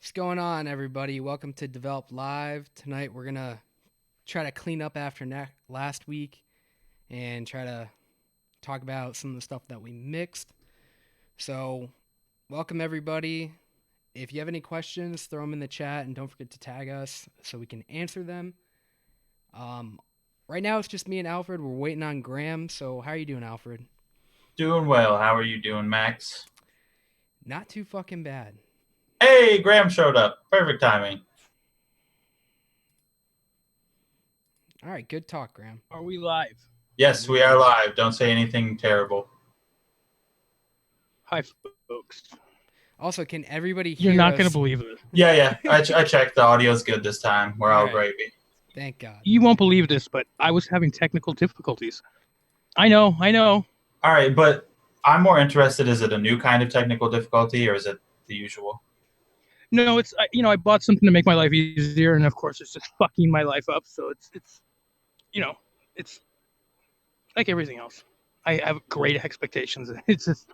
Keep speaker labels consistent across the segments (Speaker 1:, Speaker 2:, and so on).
Speaker 1: What's going on, everybody? Welcome to Develop Live. Tonight, we're going to try to clean up after last week and try to talk about some of the stuff that we mixed. So, welcome, everybody. If you have any questions, throw them in the chat and don't forget to tag us so we can answer them. Right now, it's just me and Alfred. We're waiting on Graham. So, how are you doing, Alfred?
Speaker 2: Doing well. How are you doing, Max?
Speaker 1: Not too fucking bad.
Speaker 2: Hey, Graham showed up. Perfect timing.
Speaker 1: All right, good talk, Graham.
Speaker 3: Are we live?
Speaker 2: Yes, we are live. Don't say anything terrible.
Speaker 3: Hi, folks.
Speaker 1: Also, can everybody hear
Speaker 3: You're not
Speaker 1: us?
Speaker 3: going to believe it.
Speaker 2: Yeah. I checked. The audio's good this time. We're all
Speaker 1: All right.
Speaker 2: gravy.
Speaker 1: Thank God.
Speaker 3: You won't believe this, but I was having technical difficulties. I know.
Speaker 2: All right, but I'm more interested. Is it a new kind of technical difficulty or is it the usual?
Speaker 3: No, it's I bought something to make my life easier, and of course, it's just fucking my life up. So it's it's like everything else. I have great expectations. It's just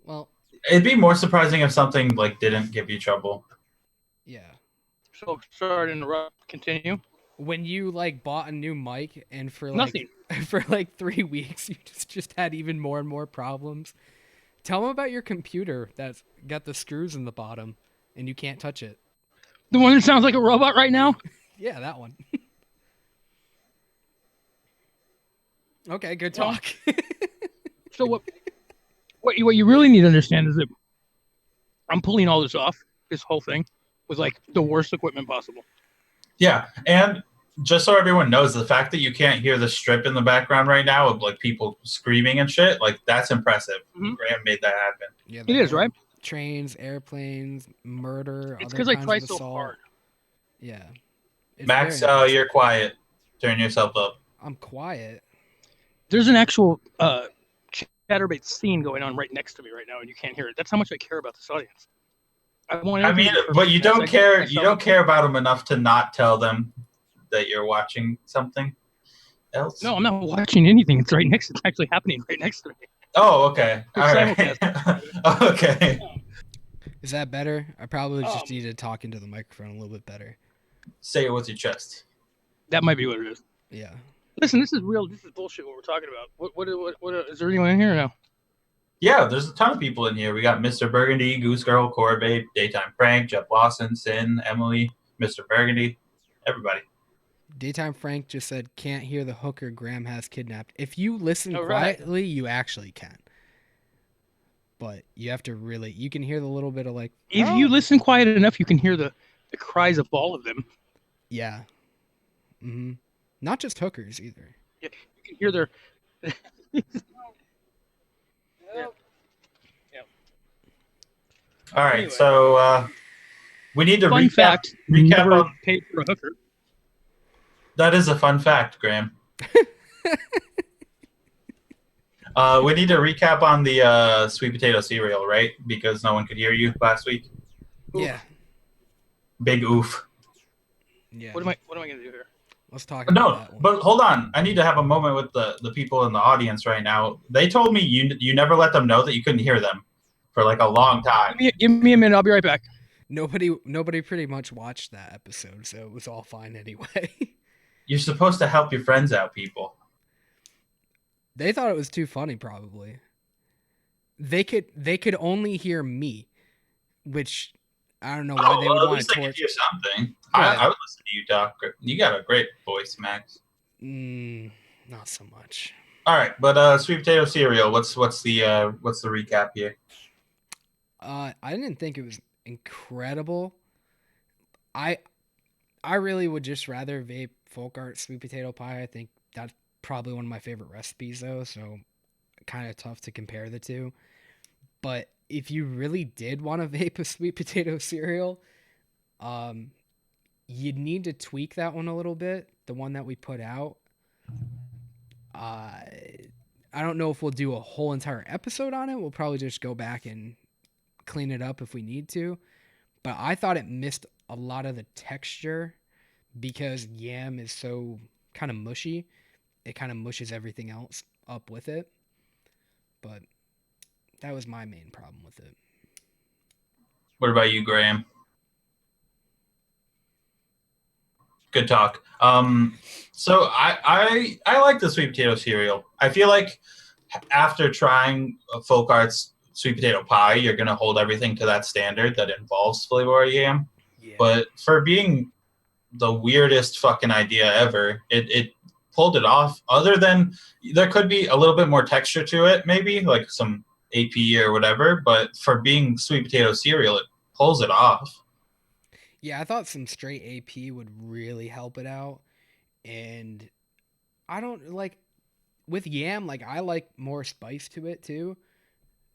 Speaker 1: Well,
Speaker 2: It'd be more surprising if something like didn't give you trouble.
Speaker 1: yeah.
Speaker 3: so sorry to interrupt. Continue.
Speaker 1: When you like bought a new mic and for like
Speaker 3: Nothing.
Speaker 1: for like 3 weeks you just had even more and more problems. Tell them about your computer that's got the screws in the bottom and you can't touch it.
Speaker 3: The one that sounds like a robot right now.
Speaker 1: Yeah, that one. Okay, good
Speaker 3: Well,
Speaker 1: talk.
Speaker 3: So what you really need to understand is that I'm pulling all this off, this whole thing, with like the worst equipment possible.
Speaker 2: Yeah, and just so everyone knows, the fact that you can't hear the strip in the background right now of like people screaming and shit, like that's impressive.
Speaker 3: Mhm.
Speaker 2: Graham made that happen.
Speaker 1: Yeah,
Speaker 3: It is, right?
Speaker 1: Trains, airplanes, murder,
Speaker 3: It's
Speaker 1: other
Speaker 3: because I
Speaker 1: kinds
Speaker 3: try
Speaker 1: of
Speaker 3: so
Speaker 1: assault.
Speaker 3: hard.
Speaker 1: Yeah. It's
Speaker 2: Max,
Speaker 1: very impressive.
Speaker 2: you're quiet. Turn yourself up.
Speaker 1: I'm quiet.
Speaker 3: There's an actual chatterbait scene going on right next to me right now, and you can't hear it. That's how much I care about this audience. I want
Speaker 2: I
Speaker 3: everything
Speaker 2: mean,
Speaker 3: to be perfect.
Speaker 2: but you don't care. You
Speaker 3: myself.
Speaker 2: don't care about them enough to not tell them that you're watching something else.
Speaker 3: No, I'm not watching anything. It's right next. It's actually happening right next to me.
Speaker 2: Oh, okay.
Speaker 3: We're
Speaker 2: All right.
Speaker 3: simulcasting.
Speaker 2: Okay.
Speaker 1: Is that better? I probably just
Speaker 3: Um,
Speaker 1: need to talk into the microphone a little bit better.
Speaker 2: Say it with your chest.
Speaker 3: That might be what it is.
Speaker 1: Yeah.
Speaker 3: Listen, this is real. This is bullshit. What we're talking about. What is there anyone in here now?
Speaker 2: Yeah, there's a ton of people in here. We got Mr. Burgundy, Goose Girl, Corbabe, Daytime Frank, Jeff Lawson, Sin, Emily, Mr. Burgundy, everybody.
Speaker 1: Daytime Frank just said, can't hear the hooker Graham has kidnapped. If you listen
Speaker 3: All right.
Speaker 1: quietly, you actually can. But you have to really, you can hear the little bit of like,
Speaker 3: If you listen quiet enough, you can hear the cries of all of them.
Speaker 1: yeah. Mm-hmm. Not just hookers either.
Speaker 3: Yeah, you can hear their.
Speaker 2: All right,
Speaker 3: Anyway.
Speaker 2: so we need to
Speaker 3: Fun
Speaker 2: recap
Speaker 3: fact: never
Speaker 2: on.
Speaker 3: paid for a hooker.
Speaker 2: That is a fun fact, Graham. We need to recap on the sweet potato cereal, right? Because no one could hear you last week.
Speaker 1: Yeah.
Speaker 2: Big oof.
Speaker 1: Yeah.
Speaker 3: What am I going to do here?
Speaker 1: Let's talk about that one.
Speaker 2: But hold on. I need to have a moment with the people in the audience right now. They told me you never let them know that you couldn't hear them for like a long time.
Speaker 3: Give me a minute. I'll be right back.
Speaker 1: Nobody pretty much watched that episode, so it was all fine anyway.
Speaker 2: You're supposed to help your friends out, people.
Speaker 1: They thought it was too funny, probably. They could only hear me, which I don't know why they would want to torch.
Speaker 2: Hear something. I would listen to you talk. You got a great voice, Max.
Speaker 1: Not so much.
Speaker 2: All right, but sweet potato cereal. What's the recap here?
Speaker 1: I didn't think it was incredible. I really would just rather vape folk art sweet potato pie. I think that's probably one of my favorite recipes though, so kind of tough to compare the two. But if you really did want to vape a sweet potato cereal, you'd need to tweak that one a little bit, the one that we put out. I don't know if we'll do a whole entire episode on it. We'll probably just go back and clean it up if we need to. But I thought it missed a lot of the texture because yam is so kind of mushy. It kind of mushes everything else up with it. But that was my main problem with it.
Speaker 2: What about you, Graham? Good talk. So I like the sweet potato cereal. I feel like after trying folk arts sweet potato pie, you're gonna hold everything to that standard that involves flavor yam.
Speaker 1: Yeah.
Speaker 2: But for being the weirdest fucking idea ever, it pulled it off. Other than there could be a little bit more texture to it, maybe like some AP or whatever. But for being sweet potato cereal, it pulls it off.
Speaker 1: Yeah, I thought some straight AP would really help it out. And I don't like with yam, like I like more spice to it too.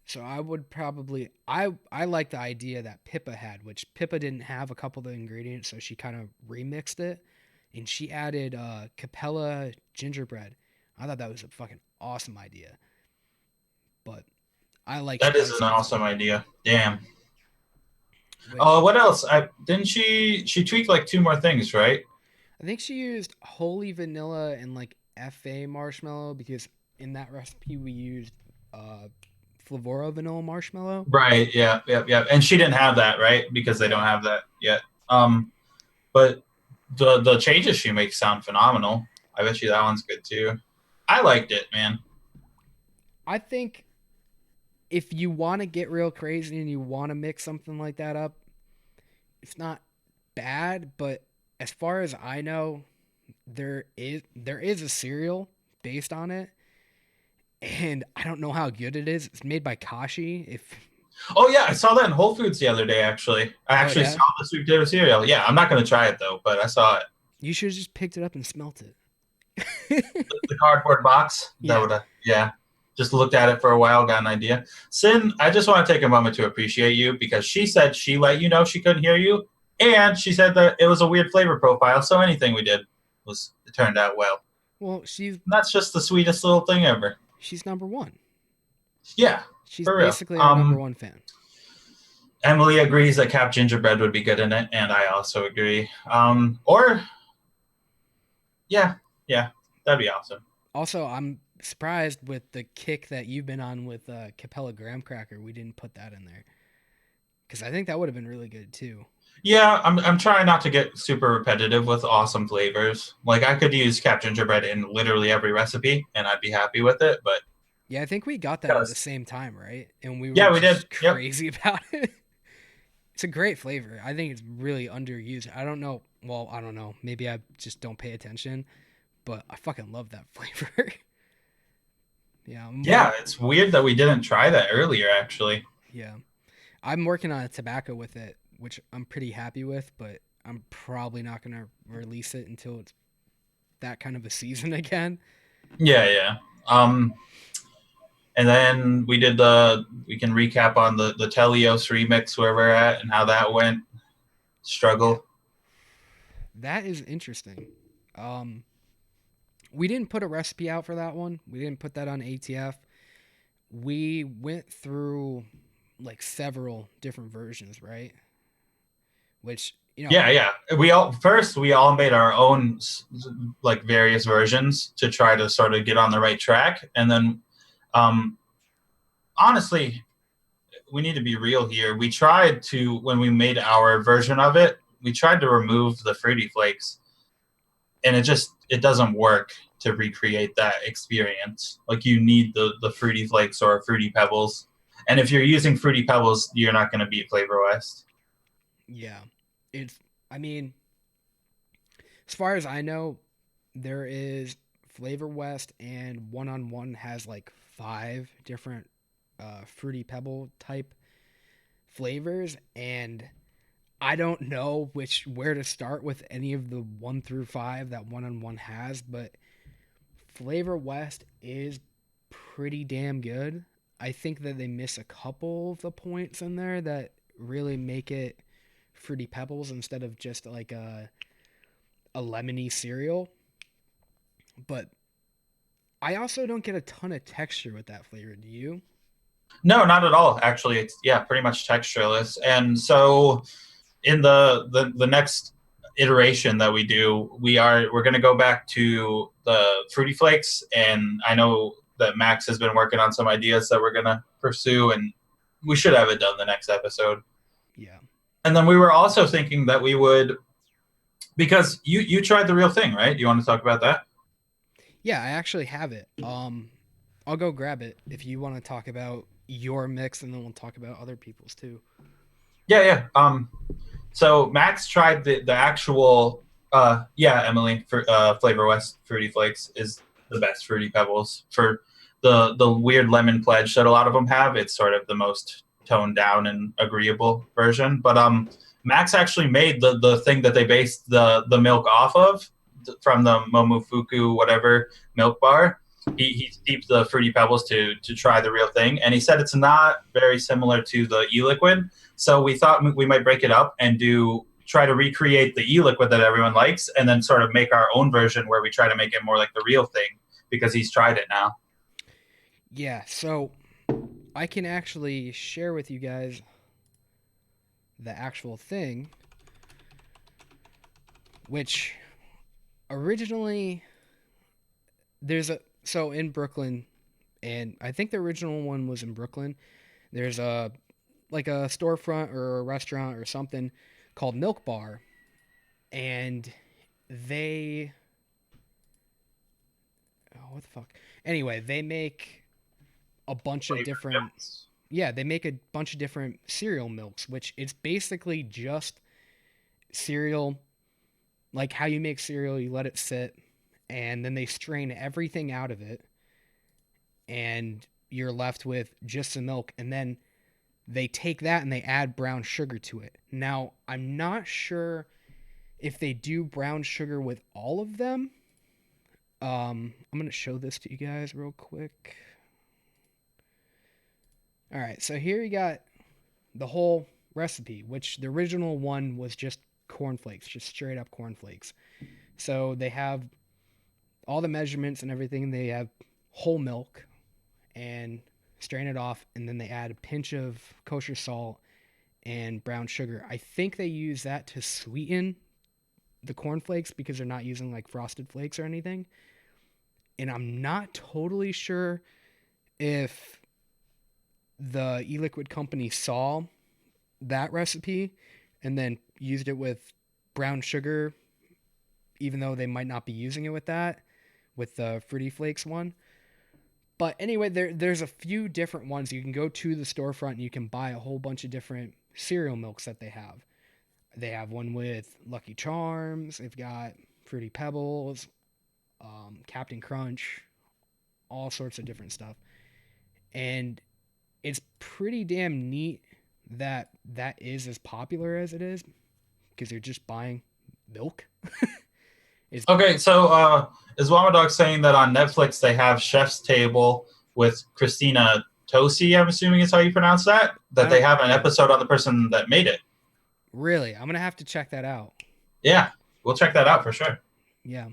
Speaker 1: So I would probably I like the idea that Pippa had, which Pippa didn't have a couple of the ingredients, so she kind of remixed it and she added Capella gingerbread. I thought that was a fucking awesome idea. But I like
Speaker 2: That is an
Speaker 1: spicy as
Speaker 2: awesome
Speaker 1: well.
Speaker 2: idea. Damn. Oh,
Speaker 1: Which
Speaker 2: what else? I didn't she tweaked like two more things, right?
Speaker 1: I think she used holy vanilla and like FA marshmallow because in that recipe we used uh Flavora vanilla marshmallow.
Speaker 2: Right. Yeah. Yeah. Yeah. And she didn't have that, right? Because they don't
Speaker 1: Yeah.
Speaker 2: have that yet. But the changes she makes sound phenomenal. I bet you that one's good too. I liked it, man.
Speaker 1: I think if you want to get real crazy and you want to mix something like that up, it's not bad, but as far as I know, there is a cereal based on it, and I don't know how good it is. It's made by Kashi. If
Speaker 2: Oh yeah, I saw that in Whole Foods the other day. Actually, I
Speaker 1: oh
Speaker 2: actually
Speaker 1: yeah,
Speaker 2: saw the sweet potato cereal. Yeah, I'm not gonna try it though, but I saw it.
Speaker 1: you should have just picked it up and smelt it.
Speaker 2: The cardboard box. That
Speaker 1: Yeah,
Speaker 2: would have. Yeah. Just looked at it for a while, got an idea. Sin, I just want to take a moment to appreciate you because she said she let you know she couldn't hear you, and she said that it was a weird flavor profile. So anything we did was it turned out well.
Speaker 1: well, she's
Speaker 2: And that's just the sweetest little thing ever.
Speaker 1: she's number one.
Speaker 2: Yeah,
Speaker 1: She's
Speaker 2: for real.
Speaker 1: basically our number one fan.
Speaker 2: Emily agrees that Cap Gingerbread would be good in it, and I also agree. Or yeah, yeah, that'd be awesome.
Speaker 1: Also, I'm surprised with the kick that you've been on with Capella Graham Cracker. We didn't put that in there because I think that would have been really good too.
Speaker 2: Yeah, I'm trying not to get super repetitive with awesome flavors. Like I could use Cap Gingerbread in literally every recipe, and I'd be happy with it. But
Speaker 1: Yeah, I think we got that
Speaker 2: gotta,
Speaker 1: at the same time, right? And we were
Speaker 2: yeah, we did.
Speaker 1: just
Speaker 2: Yep.
Speaker 1: crazy about it. It's a great flavor. I think it's really underused. I don't know. Well, I don't know. Maybe I just don't pay attention, but I fucking love that flavor. Yeah,
Speaker 2: Yeah, it's weird that we didn't try that earlier. Actually,
Speaker 1: yeah. I'm working on a tobacco with it, which I'm pretty happy with, but I'm probably not gonna release it until it's that kind of a season again.
Speaker 2: yeah, yeah. Um, and then we did the. We can recap on the Teleos remix where we're at and how that went. Struggle.
Speaker 1: That is interesting. Um, we didn't put a recipe out for that one. We didn't put that on ATF. We went through like several different versions, right? Which,
Speaker 2: Yeah, yeah. We all made our own like various versions to try to sort of get on the right track, and then um, honestly, we need to be real here. We tried to when we made our version of it, we tried to remove the fruity flakes, and it doesn't work to recreate that experience. Like you need the fruity flakes or fruity pebbles, and if you're using fruity pebbles, you're not going to beat Flavor West.
Speaker 1: yeah, it's, I mean, as far as I know, there is Flavor West and One on One has like five different fruity pebble type flavors, and I don't know where to start with any of the one through five that One on One has, but Flavor West is pretty damn good. I think that they miss a couple of the points in there that really make it fruity pebbles instead of just like a lemony cereal. But I also don't get a ton of texture with that flavor. Do you?
Speaker 2: No, not at all. Actually, it's yeah, pretty much textureless. And so in the next iteration that we do, we're going to go back to the fruity flakes, and I know that Max has been working on some ideas that we're going to pursue, and we should have it done the next episode.
Speaker 1: Yeah.
Speaker 2: And then we were also thinking that we would, because you tried the real thing, right? You want to talk about that?
Speaker 1: Yeah, I actually have it. I'll go grab it if you want to talk about your mix, and then we'll talk about other people's too.
Speaker 2: Yeah, yeah. So Max tried the actual yeah, Emily, for Flavor West Fruity Flakes is the best Fruity Pebbles. For the weird lemon pledge that a lot of them have, it's sort of the most toned down and agreeable version. But Max actually made the thing that they based the milk off of from the Momofuku whatever milk bar. He steeped the Fruity Pebbles to try the real thing, and he said it's not very similar to the e-liquid, so we thought we might break it up and do try to recreate the e-liquid that everyone likes, and then sort of make our own version where we try to make it more like the real thing because he's tried it now.
Speaker 1: Yeah, so I can actually share with you guys the actual thing, which originally there's a so in Brooklyn, and I think the original one was in Brooklyn. There's a like a storefront or a restaurant or something called Milk Bar, and they what the fuck? Anyway, they make a bunch of
Speaker 2: Flavor
Speaker 1: different
Speaker 2: milks.
Speaker 1: yeah, they make a bunch of different cereal milks, which it's basically just cereal, like how you make cereal, you let it sit, and then they strain everything out of it, and you're left with just some milk, and then they take that and they add brown sugar to it. Now, I'm not sure if they do brown sugar with all of them. I'm gonna show this to you guys real quick. All right, so here you got the whole recipe, which the original one was just cornflakes, just straight up cornflakes. So they have all the measurements and everything. They have whole milk and strain it off, and then they add a pinch of kosher salt and brown sugar. I think they use that to sweeten the cornflakes because they're not using like frosted flakes or anything. And I'm not totally sure if the e-liquid company saw that recipe and then used it with brown sugar, even though they might not be using it with that, with the Fruity Flakes one. But anyway, there's a few different ones. You can go to the storefront and you can buy a whole bunch of different cereal milks that they have. They have one with Lucky Charms. They've got Fruity Pebbles, Captain Crunch, all sorts of different stuff. And it's pretty damn neat that that is as popular as it is because you're just buying milk. It's
Speaker 2: Okay, so is Wamadog saying that on Netflix they have Chef's Table with Christina Tosi, I'm assuming is how you pronounce that?
Speaker 1: I
Speaker 2: That they
Speaker 1: don't
Speaker 2: have an episode on the person that made it.
Speaker 1: really. I'm gonna have to check that out.
Speaker 2: Yeah, we'll check that out for sure.
Speaker 1: Yeah,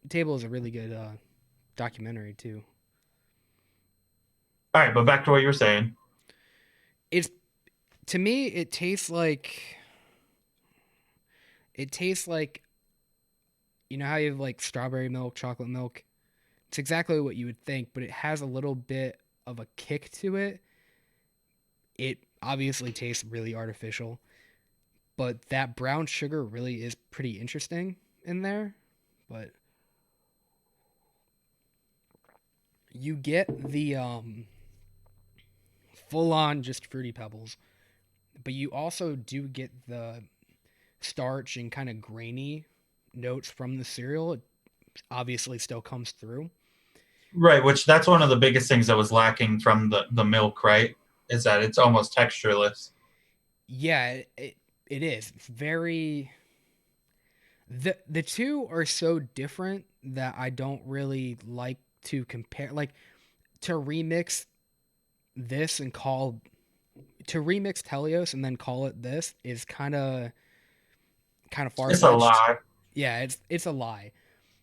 Speaker 1: Table is a really good documentary too.
Speaker 2: All right, but back to what you were saying.
Speaker 1: It's to me, it tastes like you know how you have like strawberry milk, chocolate milk. It's exactly what you would think, but it has a little bit of a kick to it. It obviously tastes really artificial, but that brown sugar really is pretty interesting in there. But you get the full on just fruity pebbles, but you also do get the starch and kind of grainy notes from the cereal. It obviously still comes through.
Speaker 2: Right, which that's one of the biggest things that was lacking from the milk, right? Is that it's almost textureless.
Speaker 1: Yeah, it is. It's very the two are so different that I don't really like to compare. Like to remix this and call to remix Teleos and then call it this is kind of far
Speaker 2: It's a
Speaker 1: fetched.
Speaker 2: lie.
Speaker 1: Yeah, it's a lie.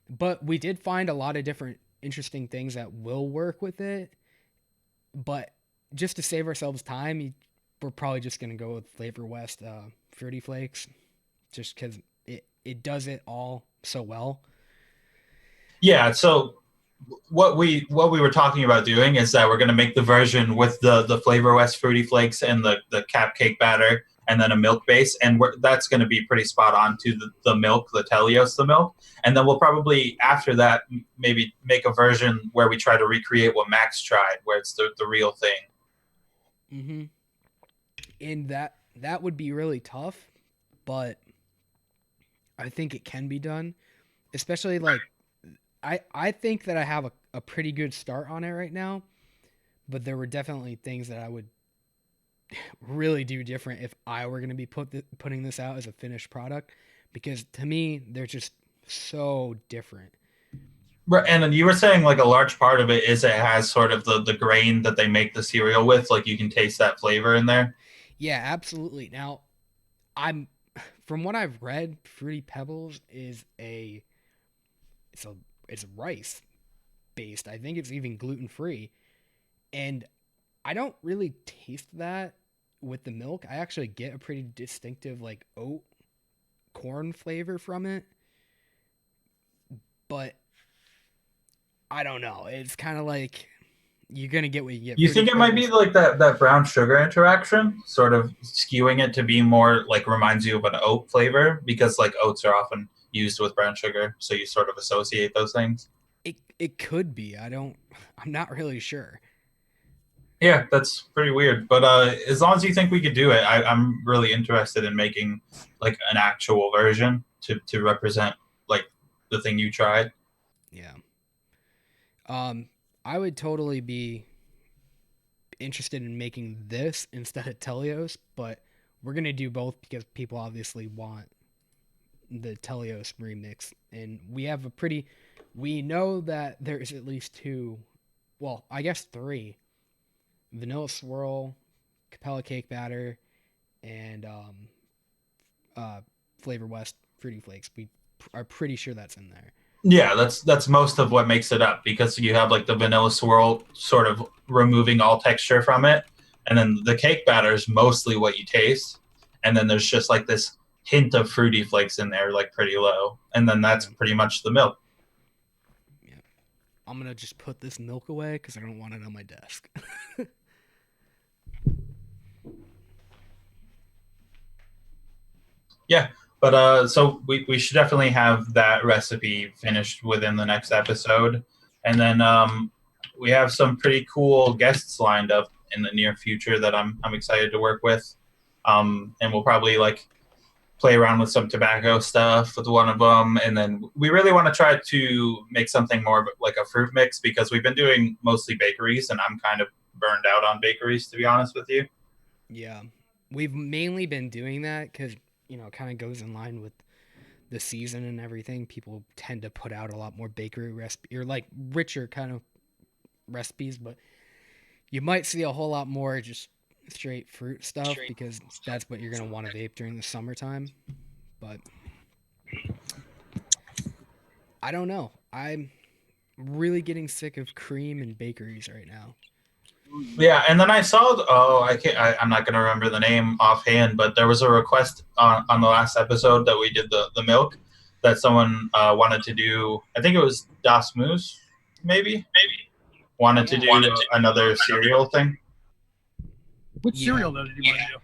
Speaker 1: But we did find a lot of different interesting things that will work with it. But just to save ourselves time, we're probably just gonna go with Flavor West Fruity Flakes, just because it does it all so well.
Speaker 2: Yeah, so what we were talking about doing is that we're going to make the version with the Flavor West Fruity Flakes and the cap cake batter, and then a milk base, and that's going to be pretty spot on to the milk, the Teleos, the milk, and then we'll probably after that maybe make a version where we try to recreate what Max tried, where it's the real thing.
Speaker 1: Mm-hmm. And that would be really tough, but I think it can be done. Especially like I think that I have a pretty good start on it right now, but there were definitely things that I would really do different if I were going to be putting this out as a finished product, because to me they're just so different.
Speaker 2: Right, and then you were saying like a large part of it is it has sort of the grain that they make the cereal with, like you can taste that flavor in there.
Speaker 1: Yeah, absolutely. Now, I'm from what I've read, Fruity Pebbles is a it's a it's rice based. I think it's even gluten free, and I don't really taste that with the milk. I actually get a pretty distinctive like oat corn flavor from it, but I don't know. It's kind of like you're gonna get what you get.
Speaker 2: You
Speaker 1: Fruity
Speaker 2: think it might be
Speaker 1: Pebbles.
Speaker 2: like that brown sugar interaction, sort of skewing it to be more like reminds you of an oat flavor because like oats are often used with brown sugar, so you sort of associate those things.
Speaker 1: It could be. I don't. I'm not really sure.
Speaker 2: Yeah, that's pretty weird. But as long as you think we could do it, I'm really interested in making like an actual version to represent like the thing you tried.
Speaker 1: Yeah. Um, I would totally be interested in making this instead of Teleos, but we're gonna do both because people obviously want the Teleos remix, and we have a pretty. We know that there's at least two, well, I guess three: vanilla swirl, Capella cake batter, and uh, Flavor West fruity flakes. We are pretty sure that's in there.
Speaker 2: Yeah, that's most of what makes it up because you have like the vanilla swirl sort of removing all texture from it, and then the cake batter is mostly what you taste, and then there's just like this hint of fruity flakes in there, like pretty low, and then that's
Speaker 1: Yeah,
Speaker 2: pretty much the milk.
Speaker 1: yeah. I'm gonna just put this milk away because I don't want it on my desk.
Speaker 2: Yeah, but so we should definitely have that recipe finished within the next episode, and then we have some pretty cool guests lined up in the near future that I'm excited to work with, and we'll probably like play around with some tobacco stuff with one of them, and then we really want to try to make something more like a fruit mix because we've been doing mostly bakeries, and I'm kind of burned out on bakeries to be honest with you.
Speaker 1: Yeah, we've mainly been doing that because it kind of goes in line with the season and everything. People tend to put out a lot more bakery recipe or like richer kind of recipes, but you might see a whole lot more just straight fruit stuff because that's what you're gonna want to vape during the summertime. But I don't know. I'm really getting sick of cream and bakeries right now.
Speaker 2: Yeah, and then I saw. Oh, I can't. I'm not going to remember the name offhand, but there was a request on the last episode that we did the milk that someone wanted to do. I think it was Das Moose, maybe wanted to
Speaker 1: Yeah,
Speaker 2: do another cereal thing.
Speaker 3: Which
Speaker 1: yeah.
Speaker 3: cereal though did you want to do?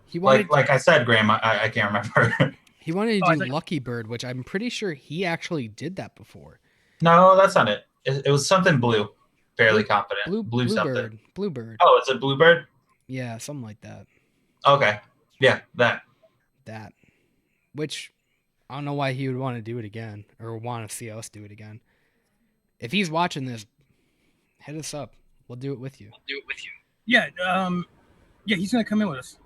Speaker 1: He wanted
Speaker 2: Like I said, Graham, I can't remember.
Speaker 1: he wanted to
Speaker 3: Oh, I
Speaker 1: do
Speaker 3: thought
Speaker 1: Lucky Bird, which I'm pretty sure he actually did that before.
Speaker 2: No, that's not it. It was something blue. Fairly
Speaker 1: Blue
Speaker 2: confident. Blue something.
Speaker 1: Bluebird.
Speaker 2: Oh, it's a bluebird.
Speaker 1: Yeah, something like that.
Speaker 2: Okay, yeah, that.
Speaker 1: That. Which I don't know why he would want to do it again or want to see us do it again. If he's watching this, hit us up. We'll do it with you.
Speaker 3: Yeah, yeah, he's gonna come in with us.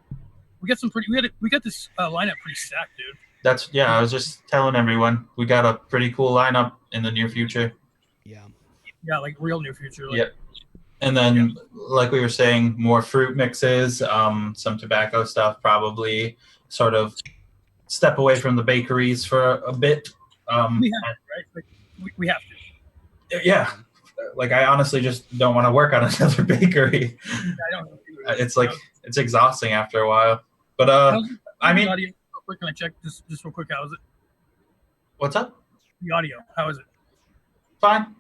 Speaker 3: We got some pretty. We got this lineup pretty stacked, dude.
Speaker 2: That's yeah. I was just telling everyone we got a pretty cool lineup in the near future.
Speaker 1: Yeah.
Speaker 3: Yeah, like real near future. Like,
Speaker 2: Yep. And then, like we were saying, more fruit mixes, some tobacco stuff, probably sort of step away from the bakeries for a bit.
Speaker 3: we have to, right? Like, we have to.
Speaker 2: Yeah, like I honestly just don't want to work on another bakery.
Speaker 3: I don't know.
Speaker 2: It's like it's exhausting after a while. But
Speaker 3: How's
Speaker 2: I
Speaker 3: the
Speaker 2: mean,
Speaker 3: audio? Real quick, can I check this real quick? How is it?
Speaker 2: what's up?
Speaker 3: The audio. How is it?
Speaker 2: Fine.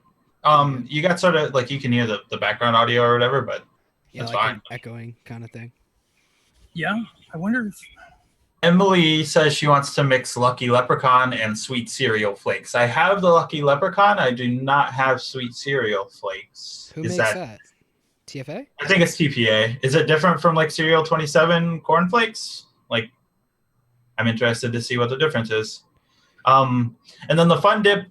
Speaker 1: Okay.
Speaker 2: You got sort of like you can hear the background audio or whatever, but
Speaker 1: Yeah,
Speaker 2: that's
Speaker 1: like
Speaker 2: fine.
Speaker 1: an echoing kind of thing.
Speaker 3: Yeah, I wonder if
Speaker 2: Emily says she wants to mix Lucky Leprechaun and Sweet Cereal Flakes. I have the Lucky Leprechaun. I do not have Sweet Cereal Flakes.
Speaker 1: Who
Speaker 2: Is
Speaker 1: makes
Speaker 2: that?
Speaker 1: that? TFA?
Speaker 2: I think it's TPA. Is it different from like Cereal 27 cornflakes? Like, I'm interested to see what the difference is. And then the Fun Dip.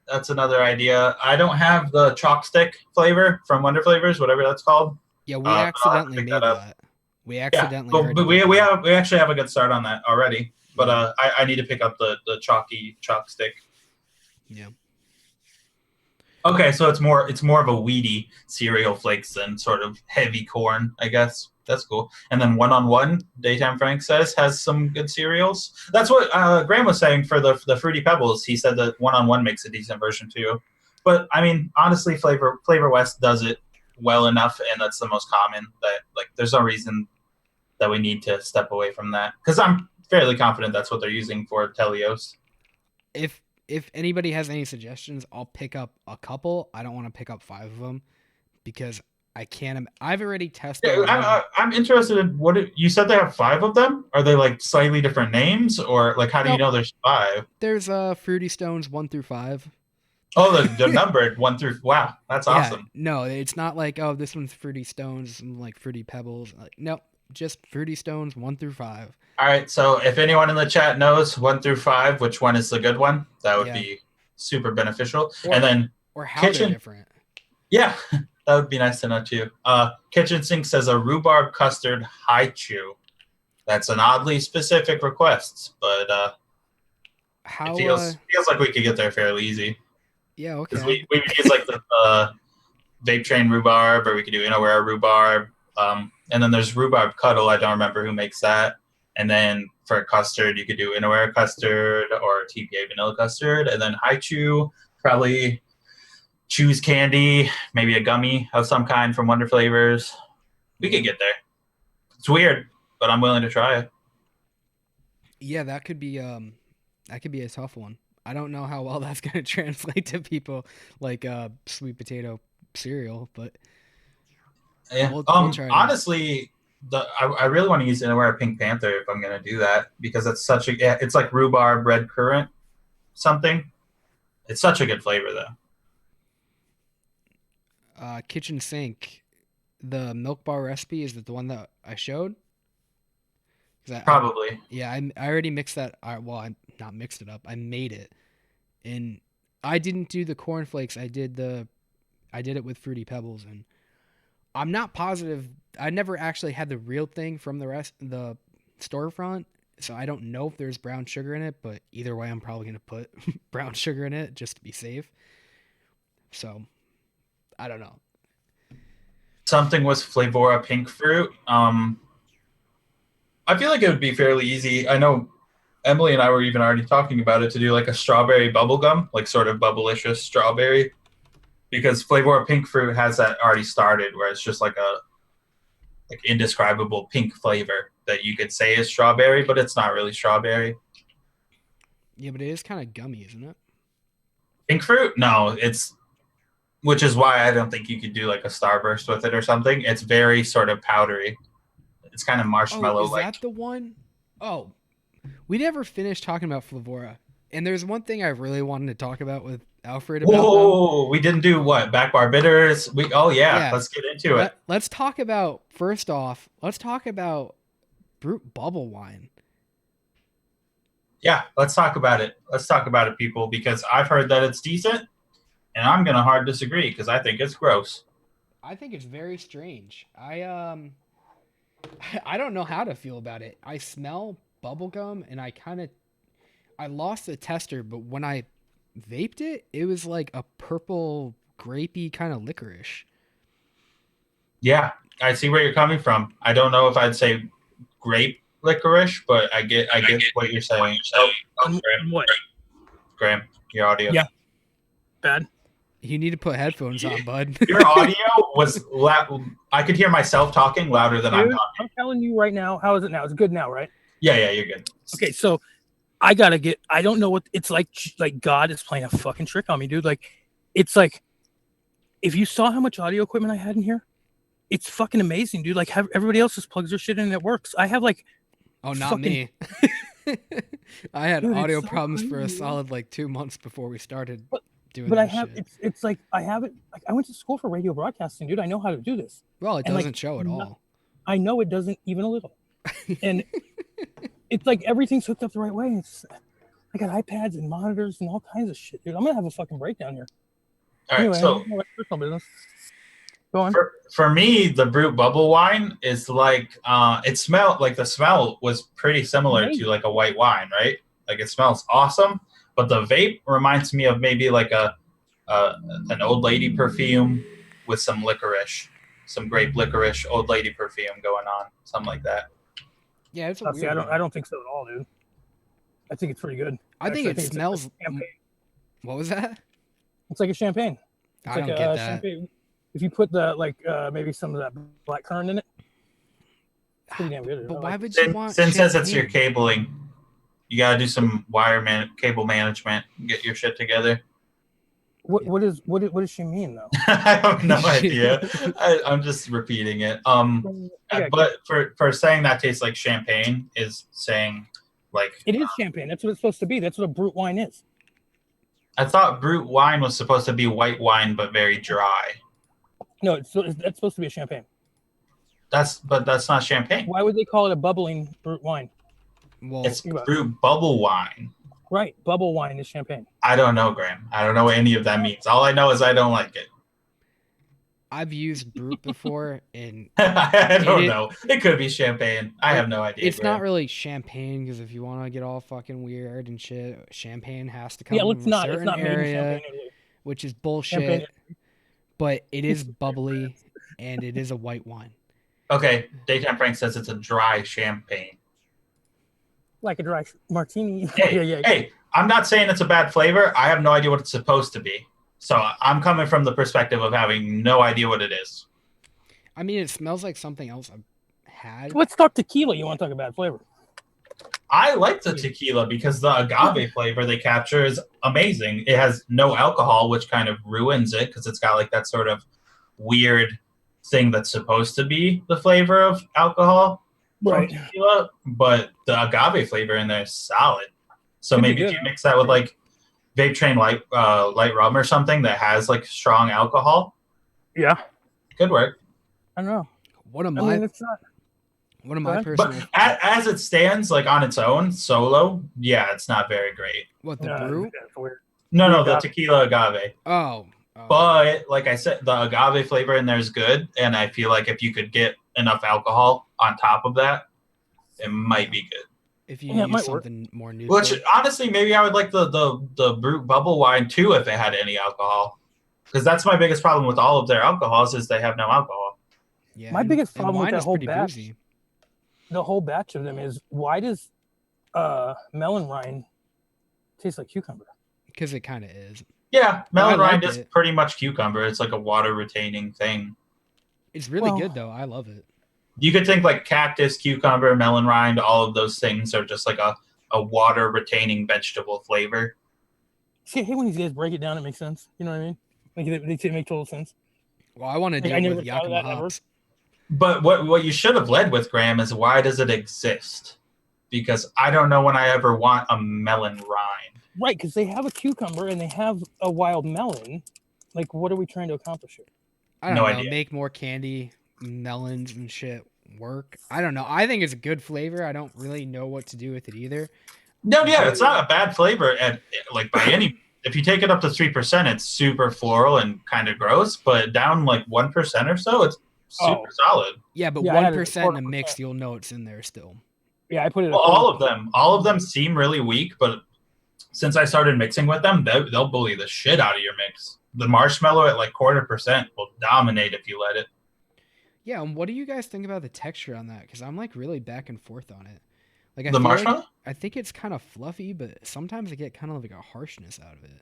Speaker 2: That's another idea. I don't have the chalk stick flavor from Wonder Flavors, whatever that's called.
Speaker 1: Yeah, we
Speaker 2: But I'll have to
Speaker 1: accidentally
Speaker 2: pick that
Speaker 1: made
Speaker 2: up.
Speaker 1: that. We
Speaker 2: Yeah,
Speaker 1: accidentally
Speaker 2: but,
Speaker 1: heard
Speaker 2: but
Speaker 1: it.
Speaker 2: we actually have a good start on that already. But
Speaker 1: Yeah.
Speaker 2: I need to pick up the chalky chalk stick.
Speaker 1: Yeah.
Speaker 2: Okay, so it's more of a weedy cereal flakes than sort of heavy corn, I guess. That's cool. And then one, Daytime Frank says has some good cereals. That's what Graham was saying for the Fruity Pebbles. He said that one makes a decent version too. But I mean, honestly, Flavor West does it well enough, and that's the most common. That like, there's no reason that we need to step away from that because I'm fairly confident that's what they're using for Teleos.
Speaker 1: If anybody has any suggestions, I'll pick up a couple. I don't want to pick up 5 of them because I can't. I've already tested
Speaker 2: Yeah,
Speaker 1: a lot of.
Speaker 2: I'm interested in you said they have 5 of them. Are they like slightly different names, or like how do you
Speaker 1: Nope.
Speaker 2: know there's 5?
Speaker 1: There's Fruity Stones 1 through 5.
Speaker 2: Oh, they're numbered 1 through. Wow, that's
Speaker 1: Yeah,
Speaker 2: awesome.
Speaker 1: no, it's not like, oh, this one's Fruity Stones, like Fruity Pebbles. Like, nope, just Fruity Stones 1 through 5.
Speaker 2: All right, so if anyone in the chat knows 1 through 5, which one is the good one, that would
Speaker 1: Yeah,
Speaker 2: be super beneficial.
Speaker 1: or
Speaker 2: And then
Speaker 1: or how they're
Speaker 2: kitchen,
Speaker 1: different.
Speaker 2: yeah, that would be nice to know too. Kitchen Sink says a rhubarb custard high chew. That's an oddly specific request, but it
Speaker 1: How?
Speaker 2: feels like we could get there fairly easy.
Speaker 1: Yeah,
Speaker 2: Because
Speaker 1: okay.
Speaker 2: we would use like the vape train rhubarb, or we could do Innerwear rhubarb. And then there's rhubarb cuddle. I don't remember who makes that. And then for custard, you could do Innerwear custard or TPA vanilla custard. And then Haichu, probably choose candy, maybe a gummy of some kind from Wonder Flavors. We could get there. It's weird, but I'm willing to try it.
Speaker 1: Yeah, that could be a tough one. I don't know how well that's going to translate to people like sweet potato cereal, but
Speaker 2: Yeah.
Speaker 1: we'll try it out.
Speaker 2: Honestly, I really want to use Innerwear Pink Panther if I'm gonna do that because it's such a it's like rhubarb red currant something. It's such a good flavor though.
Speaker 1: Kitchen Sink, the milk bar recipe, is that the one that I showed? 'Cause
Speaker 2: Probably.
Speaker 1: yeah, I already mixed that. Well, I not mixed it up. I made it, and I didn't do the cornflakes. I did it with Fruity Pebbles, and I'm not positive. I never actually had the real thing from the storefront, so I don't know if there's brown sugar in it. But either way, I'm probably gonna put brown sugar in it just to be safe. So I don't know.
Speaker 2: Something was Flavora Pink Fruit. I feel like it would be fairly easy. I know Emily and I were even already talking about it to do like a strawberry bubble gum, like sort of bubblicious strawberry, because Flavora Pink Fruit has that already started, where it's just like a like indescribable pink flavor that you could say is strawberry, but it's not really strawberry.
Speaker 1: Yeah, but it is kind of gummy, isn't it?
Speaker 2: Pink fruit? No, it's which is why I don't think you could do like a starburst with it or something. It's very sort of powdery. It's kind of
Speaker 1: Oh,
Speaker 2: marshmallow
Speaker 1: is
Speaker 2: like.
Speaker 1: that the one? Oh, we never finished talking about Flavora. And there's one thing I really wanted to talk about with Alfred about them.
Speaker 2: Whoa, we didn't do what? Back bar bitters. Oh yeah,
Speaker 1: Yeah,
Speaker 2: let's get into it.
Speaker 1: let's talk about first off. Let's talk about Brute Bubble Wine.
Speaker 2: Yeah, let's talk about it. Let's talk about it, people, because I've heard that it's decent, and I'm gonna hard disagree because I think it's gross.
Speaker 1: I think it's very strange. I don't know how to feel about it. I smell bubblegum and I lost the tester, but when I vaped it, it was like a purple grapey kind of licorice.
Speaker 2: Yeah, I see where you're coming from. I don't know if I'd say grape licorice, but I get what you're saying. Graham,
Speaker 3: what?
Speaker 2: Graham, your audio.
Speaker 3: Yeah. Bad.
Speaker 1: You need to put headphones on, bud.
Speaker 2: Your audio was loud. I could hear myself talking louder than I'm
Speaker 3: Dude,
Speaker 2: talking.
Speaker 3: I'm telling you right now. How is it now? It's good now, right?
Speaker 2: Yeah, you're good.
Speaker 3: Okay, so I don't know what it's like. Like God is playing a fucking trick on me, dude. Like it's like, if you saw how much audio equipment I had in here, it's fucking amazing, dude. Like, everybody else just plugs their shit in and it works. I have like,
Speaker 1: Oh, not
Speaker 3: fucking,
Speaker 1: me. I had
Speaker 3: dude,
Speaker 1: audio
Speaker 3: it's so
Speaker 1: problems for a
Speaker 3: crazy,
Speaker 1: solid like 2 months before we started doing
Speaker 3: but I
Speaker 1: this
Speaker 3: have
Speaker 1: shit.
Speaker 3: it's like I have it. Like, I went to school for radio broadcasting, dude. I know how to do this.
Speaker 1: Well, it
Speaker 3: And like,
Speaker 1: doesn't show at all.
Speaker 3: I know it doesn't even a little. And it's like everything's hooked up the right way. It's I got iPads and monitors and all kinds of shit, dude. I'm gonna have a fucking breakdown here.
Speaker 2: All right,
Speaker 3: Anyway,
Speaker 2: so
Speaker 3: personal business. Go on.
Speaker 2: for me, the Brute Bubble Wine is like it smelled like the smell was pretty similar to like a white wine, right? Like it smells awesome, but the vape reminds me of maybe like an old lady perfume with some licorice, some grape licorice, old lady perfume going on, something like that.
Speaker 1: Yeah, it's a
Speaker 3: See,
Speaker 1: weird one.
Speaker 3: I don't think so at all, dude. I think it's pretty good.
Speaker 1: I think it
Speaker 3: it's
Speaker 1: smells.
Speaker 3: like champagne.
Speaker 1: What was that?
Speaker 3: It's like a champagne. It's
Speaker 1: I
Speaker 3: like
Speaker 1: don't get that.
Speaker 3: champagne. If you put the maybe some of that black currant in it, it's pretty damn good.
Speaker 1: But why would
Speaker 2: Sin,
Speaker 1: you want
Speaker 2: Sin says it's your
Speaker 1: champagne?
Speaker 2: cabling. You gotta do some cable management, get your shit together.
Speaker 3: What does she mean though?
Speaker 2: I have no idea. I'm just repeating it.
Speaker 3: Okay.
Speaker 2: But for saying that tastes like champagne is saying like
Speaker 3: It is champagne. That's what it's supposed to be. That's what a brute wine is.
Speaker 2: I thought brute wine was supposed to be white wine but very dry.
Speaker 3: No, that's supposed to be a champagne.
Speaker 2: But that's not champagne.
Speaker 3: Why would they call it a bubbling brute wine?
Speaker 1: Well,
Speaker 2: It's brute bubble wine.
Speaker 3: Right, bubble wine is champagne.
Speaker 2: I don't know, Graham. I don't know what any of that means. All I know is I don't like it.
Speaker 1: I've used brute before, and
Speaker 2: I don't know. It could be champagne. I have no idea.
Speaker 1: It's not really champagne because if you want to get all fucking weird and shit, champagne has to come from a certain
Speaker 3: it's not
Speaker 1: area, which is bullshit.
Speaker 3: Champagne.
Speaker 1: But it is bubbly, and it is a white wine.
Speaker 2: Okay, Daytime Frank says it's a dry champagne.
Speaker 3: Like a dry martini.
Speaker 2: Hey, hey, I'm not saying it's a bad flavor. I have no idea what it's supposed to be. So I'm coming from the perspective of having no idea what it is.
Speaker 1: I mean, it smells like something else I've had.
Speaker 3: Let's talk tequila. You want to talk about flavor?
Speaker 2: I like the tequila because the agave flavor they capture is amazing. It has no alcohol, which kind of ruins it because it's got like that sort of weird thing that's supposed to be the flavor of alcohol from tequila. But the agave flavor in there is solid. So maybe if you mix that with like Vape Train light rum or something that has like strong alcohol.
Speaker 3: Yeah,
Speaker 2: good work.
Speaker 3: I don't know.
Speaker 1: One of my personal.
Speaker 2: But as it stands, like on its own, solo, yeah, it's not very great.
Speaker 1: What, the brew?
Speaker 2: No, the tequila agave.
Speaker 1: Oh.
Speaker 2: But like I said, the agave flavor in there is good, and I feel like if you could get enough alcohol on top of that, it might be good.
Speaker 1: If you use something more neutral.
Speaker 2: Which honestly, maybe I would like the brute bubble wine too if it had any alcohol, because that's my biggest problem with all of their alcohols is they have no alcohol.
Speaker 1: Yeah,
Speaker 3: my biggest problem with that whole batch, the whole batch of them is why does melon rind taste like cucumber?
Speaker 1: Because it kind of is.
Speaker 2: Yeah, melon rind is pretty much cucumber. It's like a water retaining thing.
Speaker 1: It's really good though. I love it.
Speaker 2: You could think like cactus, cucumber, melon rind, all of those things are just like a water retaining vegetable flavor.
Speaker 3: See, I hate when these guys break it down, it makes sense. You know what I mean? Like they make total sense.
Speaker 1: Well, I want to do it with Yakima hops.
Speaker 2: But what you should have led with, Graham, is why does it exist? Because I don't know when I ever want a melon rind.
Speaker 3: Right, because they have a cucumber and they have a wild melon. Like, what are we trying to accomplish here?
Speaker 1: I don't know. Idea. Make more candy, melons and shit work. I don't know. I think it's a good flavor. I don't really know what to do with it either.
Speaker 2: No, yeah, it's not a bad flavor at like by any. If you take it up to 3%, it's super floral and kind of gross. But down like 1% or so, it's super solid.
Speaker 1: Yeah, but 1% in a mix, you'll know it's in there still.
Speaker 3: Yeah, I put it.
Speaker 2: Well, all of them seem really weak, but since I started mixing with them, they'll bully the shit out of your mix. The marshmallow at like 0.25% will dominate if you let it.
Speaker 1: Yeah, and what do you guys think about the texture on that? Because I'm like really back and forth on it. Like
Speaker 2: the marshmallow?
Speaker 1: Like, I think it's kind of fluffy, but sometimes I get kind of like a harshness out of it.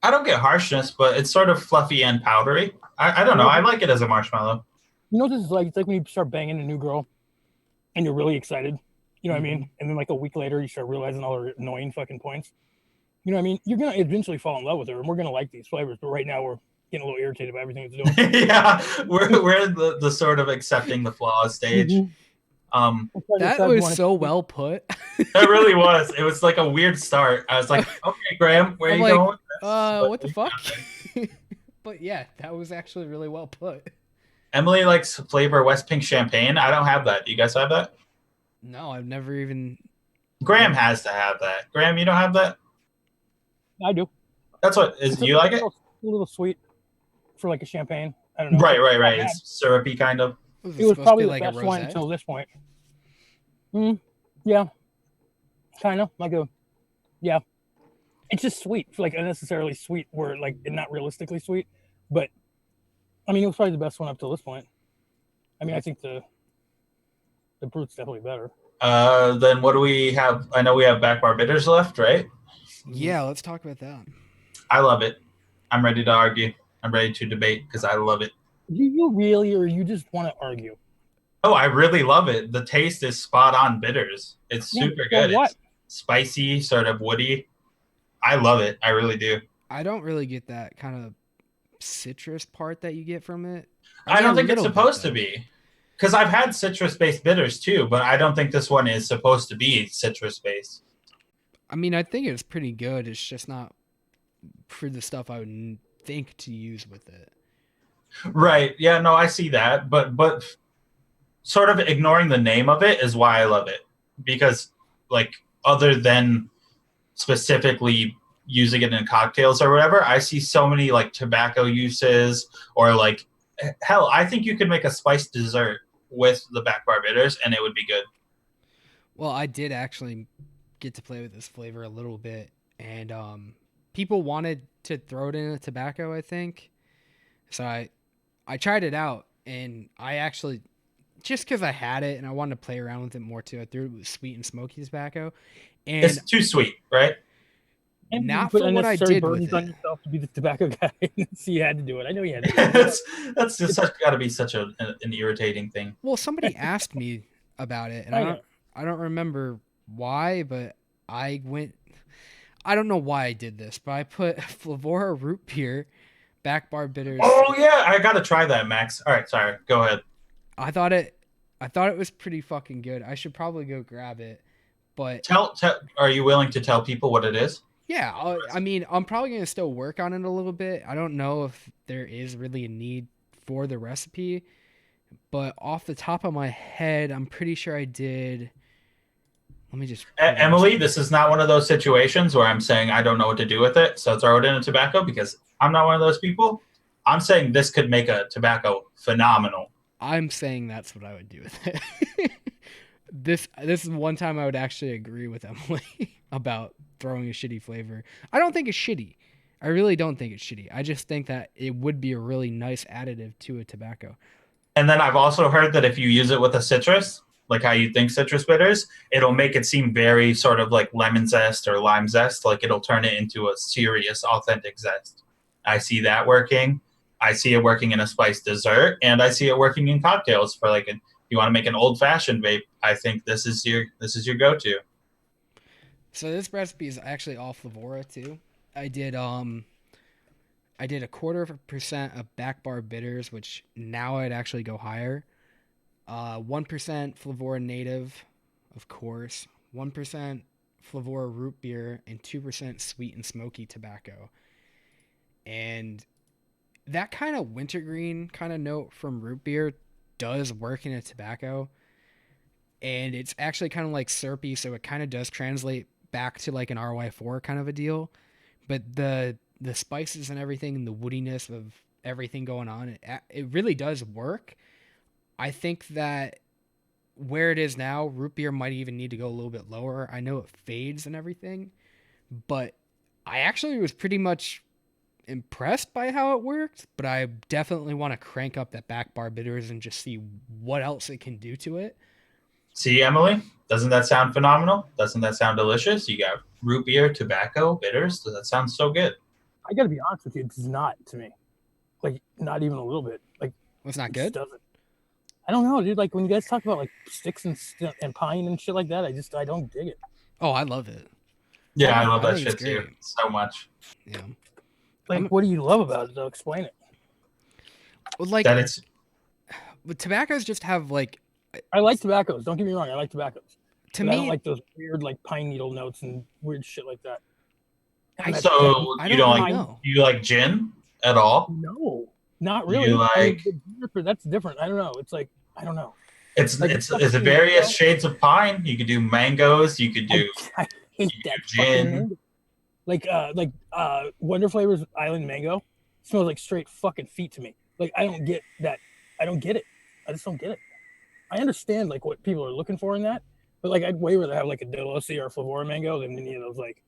Speaker 2: I don't get harshness, but it's sort of fluffy and powdery. I don't know. I like it as a marshmallow.
Speaker 3: You know what this is like? It's like when you start banging a new girl and you're really excited. You know what I mean? And then like a week later, you start realizing all her annoying fucking points. You know what I mean? You're gonna eventually fall in love with her, and we're gonna like these flavors. But right now, we're getting a little irritated by everything it's doing.
Speaker 2: Yeah, we're in the sort of accepting the flaws stage.
Speaker 1: That was so well put.
Speaker 2: It really was. It was like a weird start. I was like, okay, Graham, where are
Speaker 1: I'm
Speaker 2: you
Speaker 1: like,
Speaker 2: going with this? But
Speaker 1: what the fuck? But yeah, that was actually really well put.
Speaker 2: Emily likes flavor West Pink champagne. I don't have that. Do you guys have that?
Speaker 1: No, I've never even.
Speaker 2: Graham has to have that. Graham, you don't have that?
Speaker 3: I do.
Speaker 2: That's what is. You like it?
Speaker 3: A little sweet for like a champagne. I don't know.
Speaker 2: Right. It's syrupy kind of.
Speaker 3: It was probably the best one until this point. Yeah, kind of like a. Yeah, it's just sweet, like unnecessarily sweet, where like not realistically sweet. But I mean, it was probably the best one up till this point. I mean, I think the Brute's definitely better.
Speaker 2: Then what do we have? I know we have back bar bitters left, right?
Speaker 1: Yeah, let's talk about that.
Speaker 2: I love it. I'm ready to argue. I'm ready to debate because I love it.
Speaker 3: Do you really, or you just want to argue?
Speaker 2: Oh, I really love it. The taste is spot on bitters. It's super good. It's spicy, sort of woody. I love it. I really do.
Speaker 1: I don't really get that kind of citrus part that you get from it.
Speaker 2: I don't think it's supposed to be. Because I've had citrus-based bitters too, but I don't think this one is supposed to be citrus-based.
Speaker 1: I mean, I think it's pretty good. It's just not for the stuff I would think to use with it.
Speaker 2: Right. Yeah, no, I see that. But sort of ignoring the name of it is why I love it. Because, like, other than specifically using it in cocktails or whatever, I see so many, like, tobacco uses or, like, hell, I think you could make a spiced dessert with the back bar bitters and it would be good.
Speaker 1: Well, I did actually get to play with this flavor a little bit, and people wanted to throw it in a tobacco, I think. So I tried it out, and I actually, just because I had it and I wanted to play around with it more too, I threw it with sweet and smoky tobacco. And
Speaker 2: it's too sweet, right?
Speaker 3: And
Speaker 1: not for what I did with it.
Speaker 3: On yourself to be the tobacco guy. So you had to do it. I know you had to do
Speaker 2: it. That's just got to be such an irritating thing.
Speaker 1: Well, somebody asked me about it, and I don't remember why, but I don't know why I did this, but I put Flavora root beer, back bar bitters.
Speaker 2: Oh yeah, I gotta try that, Max. All right, sorry, go ahead.
Speaker 1: I thought it was pretty fucking good. I should probably go grab it, but
Speaker 2: tell. Are you willing to tell people what it is?
Speaker 1: Yeah, I mean, I'm probably gonna still work on it a little bit. I don't know if there is really a need for the recipe, but off the top of my head, I'm pretty sure I did. Let me just.
Speaker 2: Emily, this is not one of those situations where I'm saying I don't know what to do with it, so throw it in a tobacco, because I'm not one of those people. I'm saying this could make a tobacco phenomenal.
Speaker 1: I'm saying that's what I would do with it. This is one time I would actually agree with Emily about throwing a shitty flavor. I don't think it's shitty. I really don't think it's shitty. I just think that it would be a really nice additive to a tobacco.
Speaker 2: And then I've also heard that if you use it with a citrus, like how you think citrus bitters, it'll make it seem very sort of like lemon zest or lime zest. Like it'll turn it into a serious, authentic zest. I see that working. I see it working in a spiced dessert, and I see it working in cocktails for like you want to make an old-fashioned vape. I think this is your go-to.
Speaker 1: So this recipe is actually all Flavora too. I did a 0.25% of back bar bitters, which now I'd actually go higher. 1% Flavora native, of course. 1% Flavora root beer, and 2% sweet and smoky tobacco. And that kind of wintergreen kind of note from root beer does work in a tobacco, and it's actually kind of like syrupy, so it kind of does translate back to like an RY4 kind of a deal. But the spices and everything and the woodiness of everything going on, it really does work. I think that where it is now, root beer might even need to go a little bit lower. I know it fades and everything, but I actually was pretty much impressed by how it worked, but I definitely want to crank up that back bar bitters and just see what else it can do to it.
Speaker 2: See, Emily, doesn't that sound phenomenal? Doesn't that sound delicious? You got root beer, tobacco, bitters. That sounds so good.
Speaker 3: I gotta be honest with you, it's not to me. Like, not even a little bit. Like,
Speaker 1: it's not good.
Speaker 3: Doesn't. I don't know, dude. Like when you guys talk about like sticks and pine and shit like that, I don't dig it.
Speaker 1: Oh, I love it.
Speaker 2: Yeah, I love
Speaker 1: I
Speaker 2: that
Speaker 1: think it's
Speaker 2: shit too
Speaker 1: great.
Speaker 2: so much.
Speaker 1: Yeah.
Speaker 3: Like, what do you love about it, though? Explain it.
Speaker 1: Well, like,
Speaker 2: That it's
Speaker 1: but tobaccos just have like,
Speaker 3: I like tobaccos. Don't get me wrong. I like tobaccos.
Speaker 1: to
Speaker 3: But I don't
Speaker 1: me,
Speaker 3: like those weird, like, pine needle notes and weird shit like that.
Speaker 1: I-
Speaker 2: so
Speaker 1: I
Speaker 2: you
Speaker 1: don't
Speaker 2: don't
Speaker 1: really
Speaker 2: like
Speaker 1: know.
Speaker 2: you like gin at all?
Speaker 3: No, not
Speaker 2: You
Speaker 3: really. I
Speaker 2: like
Speaker 3: mean, that's different. I don't know. It's like, I don't know.
Speaker 2: it's
Speaker 3: Like,
Speaker 2: it's it's
Speaker 3: fucking
Speaker 2: various
Speaker 3: mango,
Speaker 2: shades of pine. You could do mangoes. You could do
Speaker 3: I hate that fucking
Speaker 2: gin.
Speaker 3: mango. Wonder Flavors Island Mango smells like straight fucking feet to me. Like, I don't get that. I don't get it. I just don't get it. I understand like what people are looking for in that, but like I'd way rather have like a Delosi or a Flavora mango than any of those like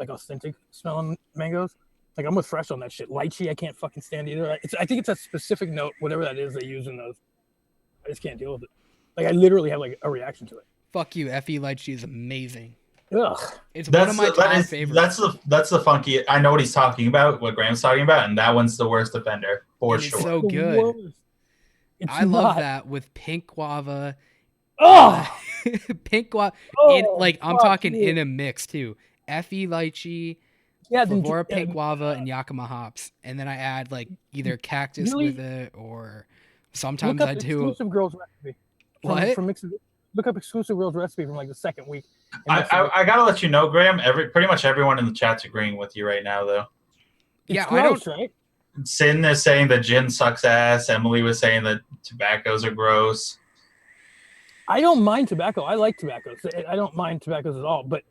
Speaker 3: authentic smelling mangoes. Like I'm with Fresh on that shit. Lychee, I can't fucking stand either. I think it's a specific note, whatever that is they use in those. I just can't deal with it. Like I literally have like a reaction to it.
Speaker 1: Fuck you, Fe lychee is amazing.
Speaker 3: Ugh.
Speaker 1: It's one of my top favorites.
Speaker 2: That's the funky. I know what he's talking about, what Graham's talking about, and that one's the worst offender for
Speaker 1: And it's
Speaker 2: sure.
Speaker 1: so
Speaker 3: The
Speaker 1: good.
Speaker 3: worst. It's
Speaker 1: I love
Speaker 3: not.
Speaker 1: that with pink guava.
Speaker 3: Oh,
Speaker 1: Pink guava.
Speaker 3: oh,
Speaker 1: Like I'm
Speaker 3: fuck
Speaker 1: talking
Speaker 3: you.
Speaker 1: in a mix too. Fe lychee,
Speaker 3: Yeah, then
Speaker 1: Flavora pink guava, and Yakima hops, and then I add like either cactus
Speaker 3: Really?
Speaker 1: with it, or
Speaker 3: look
Speaker 1: sometimes
Speaker 3: up
Speaker 1: I do.
Speaker 3: exclusive girls recipe.
Speaker 1: What?
Speaker 3: From Mixes. Look up exclusive girls recipe from like the second week. And mix it with-
Speaker 2: I gotta let you know, Graham. Pretty much everyone in the chat's agreeing with you right now, though.
Speaker 3: it's
Speaker 1: Yeah, I
Speaker 3: gross,
Speaker 1: don't.
Speaker 3: right?
Speaker 2: Sin is saying that gin sucks ass. Emily was saying that tobaccos are gross.
Speaker 3: I don't mind tobacco. I like tobaccos. I don't mind tobaccos at all, but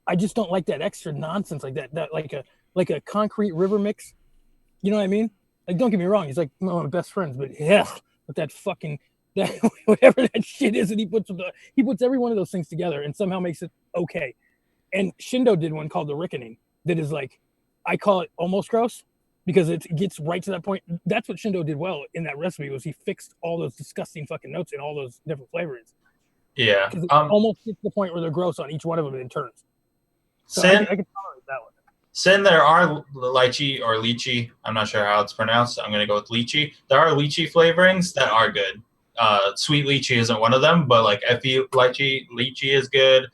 Speaker 3: I just don't like that extra nonsense like that. That like a concrete river mix. You know what I mean? Like, don't get me wrong. He's like one of my best friends, but yeah, with that fucking that whatever that shit is that he puts every one of those things together and somehow makes it okay. And Shindo did one called the Rickoning that is like, I call it almost gross because it gets right to that point. That's what Shindo did well in that recipe was he fixed all those disgusting fucking notes in all those different flavorings.
Speaker 2: Yeah.
Speaker 3: Because it almost gets to the point where they're gross on each one of them in turns. So
Speaker 2: Sin,
Speaker 3: I can tolerate that one.
Speaker 2: Sin, there are lychee or lychee. I'm not sure how it's pronounced. I'm going to go with lychee. There are lychee flavorings that are good. Sweet lychee isn't one of them, but like Fe lychee is good.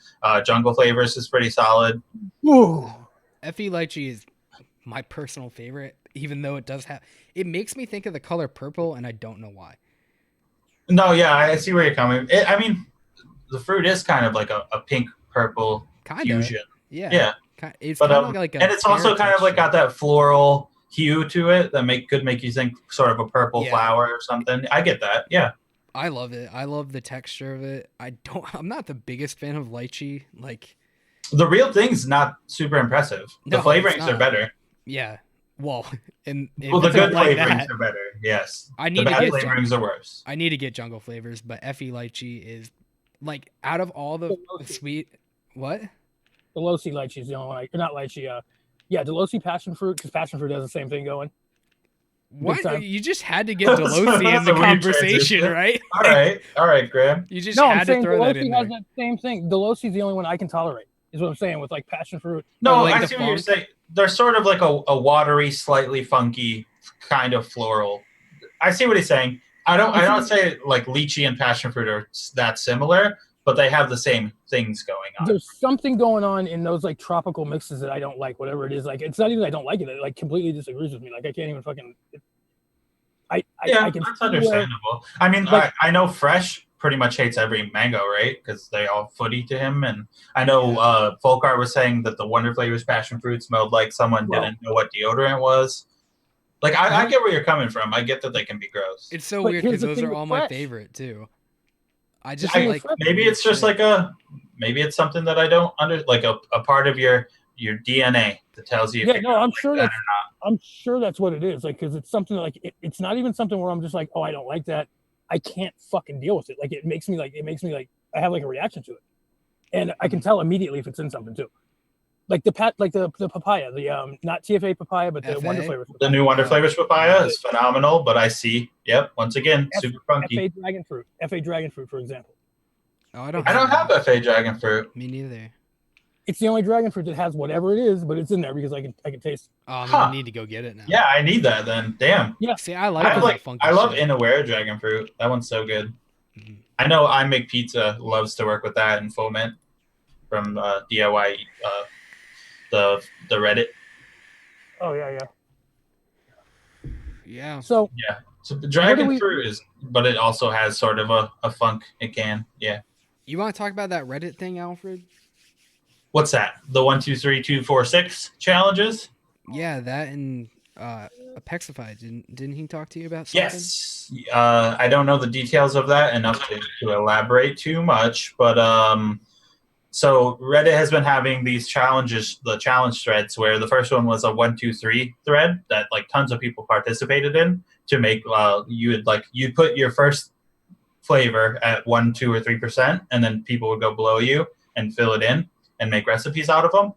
Speaker 2: Jungle Flavors is pretty solid.
Speaker 3: Ooh.
Speaker 1: Fe lychee is my personal favorite, even though it does have. It makes me think of the color purple, and I don't know why.
Speaker 2: No, yeah, I see where you're coming. I mean, the fruit is kind of like a pink purple
Speaker 1: Kinda.
Speaker 2: fusion.
Speaker 1: Yeah.
Speaker 2: Yeah.
Speaker 1: It's
Speaker 2: But
Speaker 1: kind of like a.
Speaker 2: and it's also
Speaker 1: pear
Speaker 2: kind of like
Speaker 1: texture.
Speaker 2: got that floral hue to it that could make you think sort of a purple
Speaker 1: Yeah.
Speaker 2: flower or something. I get that. Yeah.
Speaker 1: I love it. I love the texture of it. I'm not the biggest fan of lychee. Like,
Speaker 2: The real thing's not super impressive. The
Speaker 1: No, it's
Speaker 2: flavorings are
Speaker 1: not.
Speaker 2: better.
Speaker 1: yeah. Well, and
Speaker 2: Well, the
Speaker 1: if
Speaker 2: good
Speaker 1: it's like
Speaker 2: flavorings
Speaker 1: that,
Speaker 2: are better. Yes.
Speaker 1: I
Speaker 2: The
Speaker 1: need to
Speaker 2: bad
Speaker 1: get
Speaker 2: flavorings are worse.
Speaker 1: I need to get jungle flavors, but Fe lychee is like out of all the sweet. What?
Speaker 3: Delosi lychee is the only one. Not lychee. Yeah, Delosi passion fruit because passion fruit does the same thing going.
Speaker 1: What?
Speaker 3: time.
Speaker 1: You just had to get Delosi in
Speaker 2: That's
Speaker 1: the
Speaker 2: a weird
Speaker 1: conversation,
Speaker 2: transition.
Speaker 1: right?
Speaker 2: All right, Graham.
Speaker 1: You just
Speaker 3: No,
Speaker 1: had
Speaker 3: I'm
Speaker 1: to
Speaker 3: saying
Speaker 1: throw that in
Speaker 3: Delosi has
Speaker 1: there.
Speaker 3: that same thing. Delosi is the only one I can tolerate. Is what I'm saying with like passion fruit.
Speaker 2: No,
Speaker 1: like
Speaker 2: I
Speaker 1: the
Speaker 2: see what you're
Speaker 1: funk?
Speaker 2: saying. They're sort of like a watery, slightly funky kind of floral. I see what he's saying. I don't say like lychee and passion fruit are that similar, but they have the same things going on.
Speaker 3: There's something going on in those like tropical mixes that I don't like. Whatever it is, like it's not even I don't like it. It like completely disagrees with me. Like I can't even fucking. I can
Speaker 2: that's
Speaker 3: see
Speaker 2: understandable. I mean,
Speaker 3: like-
Speaker 2: I know Fresh pretty much hates every mango, right? Because they all footy to him. And I know Folkart was saying that the Wonder Flavors passion fruit smelled like someone didn't know what deodorant was. Like, I get where you're coming from. I get that they can be gross.
Speaker 1: It's so
Speaker 3: But
Speaker 1: weird
Speaker 3: here's
Speaker 1: because
Speaker 3: the
Speaker 1: those
Speaker 3: thing
Speaker 1: are
Speaker 3: with
Speaker 1: all my
Speaker 3: Fresh.
Speaker 1: favorite too. I just
Speaker 3: thing with
Speaker 1: like
Speaker 3: Fresh-
Speaker 2: Maybe
Speaker 1: weird
Speaker 2: it's just
Speaker 1: shit.
Speaker 2: maybe it's something that I don't like a part of your DNA that tells you.
Speaker 3: Yeah, no, I'm sure that's what it is. Like, because it's something like it's not even something where I'm just like, oh, I don't like that. I can't fucking deal with it. Like, it makes me like I have like a reaction to it, and I can tell immediately if it's in something too. Like the papaya, the not TFA papaya, but the
Speaker 1: FA?
Speaker 3: Wonder Flavors.
Speaker 2: The new Wonder Flavors papaya is phenomenal, but I see, once again, super funky.
Speaker 3: FA dragon fruit, for example.
Speaker 1: Oh, I don't
Speaker 2: have FA dragon fruit.
Speaker 1: Me neither.
Speaker 3: It's the only dragon fruit that has whatever it is, but it's in there because I can taste.
Speaker 1: Oh, I'm gonna need to go get it now.
Speaker 2: Yeah, I need that then. Damn.
Speaker 3: Yeah.
Speaker 1: See, I like that funky
Speaker 2: I love
Speaker 1: shit.
Speaker 2: Inaware dragon fruit. That one's so good.
Speaker 1: Mhm.
Speaker 2: I know I Make Pizza loves to work with that and foment. from DIY the Reddit.
Speaker 3: Oh yeah, yeah.
Speaker 1: Yeah.
Speaker 3: So
Speaker 2: Yeah. So the
Speaker 3: where do
Speaker 2: dragon
Speaker 3: we?
Speaker 2: fruit is, but it also has sort of a funk. It can, yeah.
Speaker 1: You want to talk about that Reddit thing, Alfred?
Speaker 2: What's that? The 1, 2, 3, 2, 4, 6 challenges?
Speaker 1: Yeah, that and Apexify. Didn't he talk to you about something?
Speaker 2: Yes. I don't know the details of that enough to elaborate too much, but so Reddit has been having these challenges, the challenge threads, where the first one was a 1, 2, 3 thread that like tons of people participated in to make. You'd put your first flavor at 1, 2, or 3%, and then people would go below you and fill it in and make recipes out of them.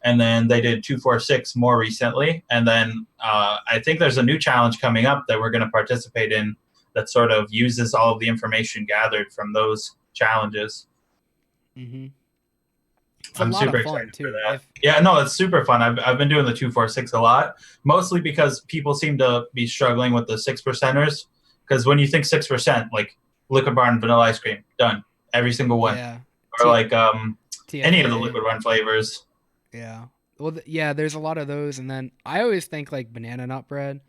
Speaker 2: And then they did 2, 4, 6 more recently, and then I think there's a new challenge coming up that we're going to participate in that sort of uses all of the information gathered from those challenges.
Speaker 1: Mm-hmm. It's a
Speaker 2: I'm
Speaker 1: lot of
Speaker 2: super
Speaker 1: fun
Speaker 2: excited for
Speaker 1: too.
Speaker 2: that. Yeah, no, it's super fun. I've been doing the 2, 4, 6 a lot, mostly because people seem to be struggling with the 6%ers. Because when you think 6%, like Liquid Barn vanilla ice cream, done, every single one,
Speaker 1: Yeah.
Speaker 2: or like any of the
Speaker 1: TFA.
Speaker 2: Liquid Barn flavors.
Speaker 1: Yeah. Well, yeah. There's a lot of those, and then I always think like banana nut bread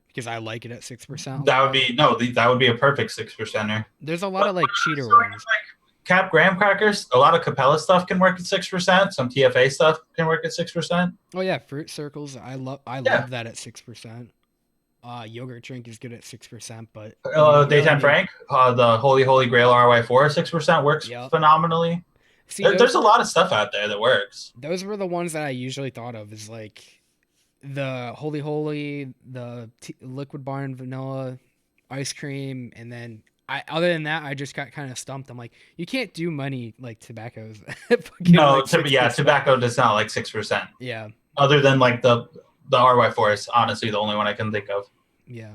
Speaker 1: because I like it at 6% a
Speaker 2: That would
Speaker 1: lot.
Speaker 2: be no, that would be a perfect 6%er.
Speaker 1: There's a lot
Speaker 2: But
Speaker 1: of like cheater
Speaker 2: sort of
Speaker 1: ones.
Speaker 2: like Cap graham crackers, a lot of Capella stuff can work at 6%. Some TFA stuff can work at 6%.
Speaker 1: Oh yeah, fruit circles. I
Speaker 2: Yeah,
Speaker 1: love that at 6%. Yogurt drink is good at 6%, but you don't really
Speaker 2: Daytime
Speaker 1: need.
Speaker 2: Frank, the Holy Grail RY4 6% works
Speaker 1: Yep.
Speaker 2: phenomenally.
Speaker 1: See,
Speaker 2: There's a lot of stuff out there that works.
Speaker 1: those were the ones that I usually thought of as like the Holy, the Liquid Barn vanilla ice cream, and then other than that, I just got kind of stumped. I'm like, you can't do money like tobaccos, fucking
Speaker 2: No,
Speaker 1: like 6%.
Speaker 2: tobacco does not like 6%.
Speaker 1: Yeah,
Speaker 2: Other than like the RY4 is honestly the only one I can think of.
Speaker 1: yeah.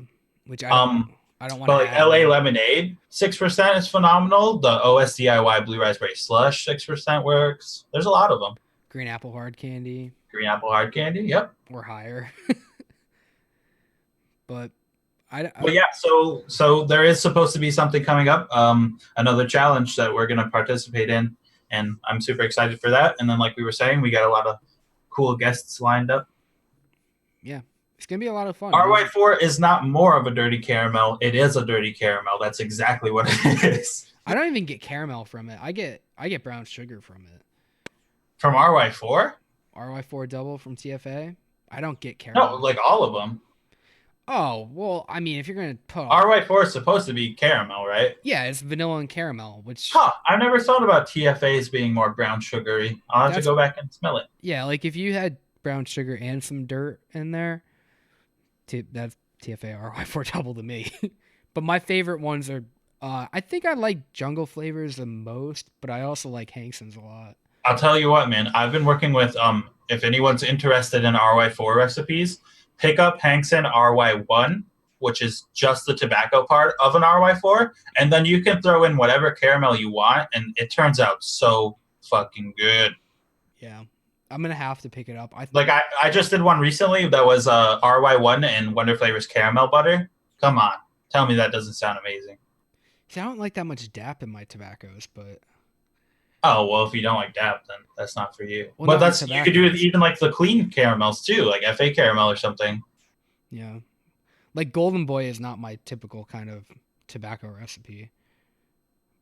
Speaker 1: Which
Speaker 2: Um,
Speaker 1: I don't want
Speaker 2: but
Speaker 1: to
Speaker 2: like
Speaker 1: add
Speaker 2: LA
Speaker 1: more.
Speaker 2: Lemonade 6% is phenomenal. The OSDIY Blue Raspberry Slush 6% works. There's a lot of them.
Speaker 1: Green apple hard candy
Speaker 2: Green apple hard candy. Yep.
Speaker 1: or higher, but
Speaker 2: Well, yeah. So there is supposed to be something coming up. Another challenge that we're going to participate in, and I'm super excited for that. And then, like we were saying, we got a lot of cool guests lined up.
Speaker 1: yeah, it's gonna be a lot of fun.
Speaker 2: RY4 is not more of a dirty caramel. It is a dirty caramel. That's exactly what it is.
Speaker 1: I don't even get caramel from it. I get brown sugar from it.
Speaker 2: From RY4?
Speaker 1: RY4 double from TFA. I don't get
Speaker 2: No,
Speaker 1: caramel.
Speaker 2: like all of them.
Speaker 1: Oh well, I mean, if you're gonna put
Speaker 2: RY4 is supposed to be caramel, right?
Speaker 1: yeah, it's vanilla and caramel, which
Speaker 2: Huh. I've never thought about TFAs being more brown sugary. I'll have to
Speaker 1: that's
Speaker 2: go back and smell it.
Speaker 1: yeah. Like if you had brown sugar and some dirt in there, that's TFA RY4 double to me. But my favorite ones are. I think I like jungle flavors the most, but I also like Hankson's a lot.
Speaker 2: I'll tell you what, man. I've been working with if anyone's interested in RY4 recipes, pick up Hankson RY1, which is just the tobacco part of an RY4, and then you can throw in whatever caramel you want, and it turns out so fucking good.
Speaker 1: Yeah, I'm gonna have to pick it up.
Speaker 2: Like I just did one recently that was RY1 and Wonder Flavors caramel butter. Come on, tell me that doesn't sound amazing.
Speaker 1: See, I don't like that much DAP in my tobaccos, but
Speaker 2: Oh well, if you don't like DAP, then that's not for you.
Speaker 1: well,
Speaker 2: But
Speaker 1: not in
Speaker 2: that's you could do it
Speaker 1: tobaccos.
Speaker 2: even like the clean caramels too, like FA caramel or something.
Speaker 1: Yeah, like Golden Boy is not my typical kind of tobacco recipe,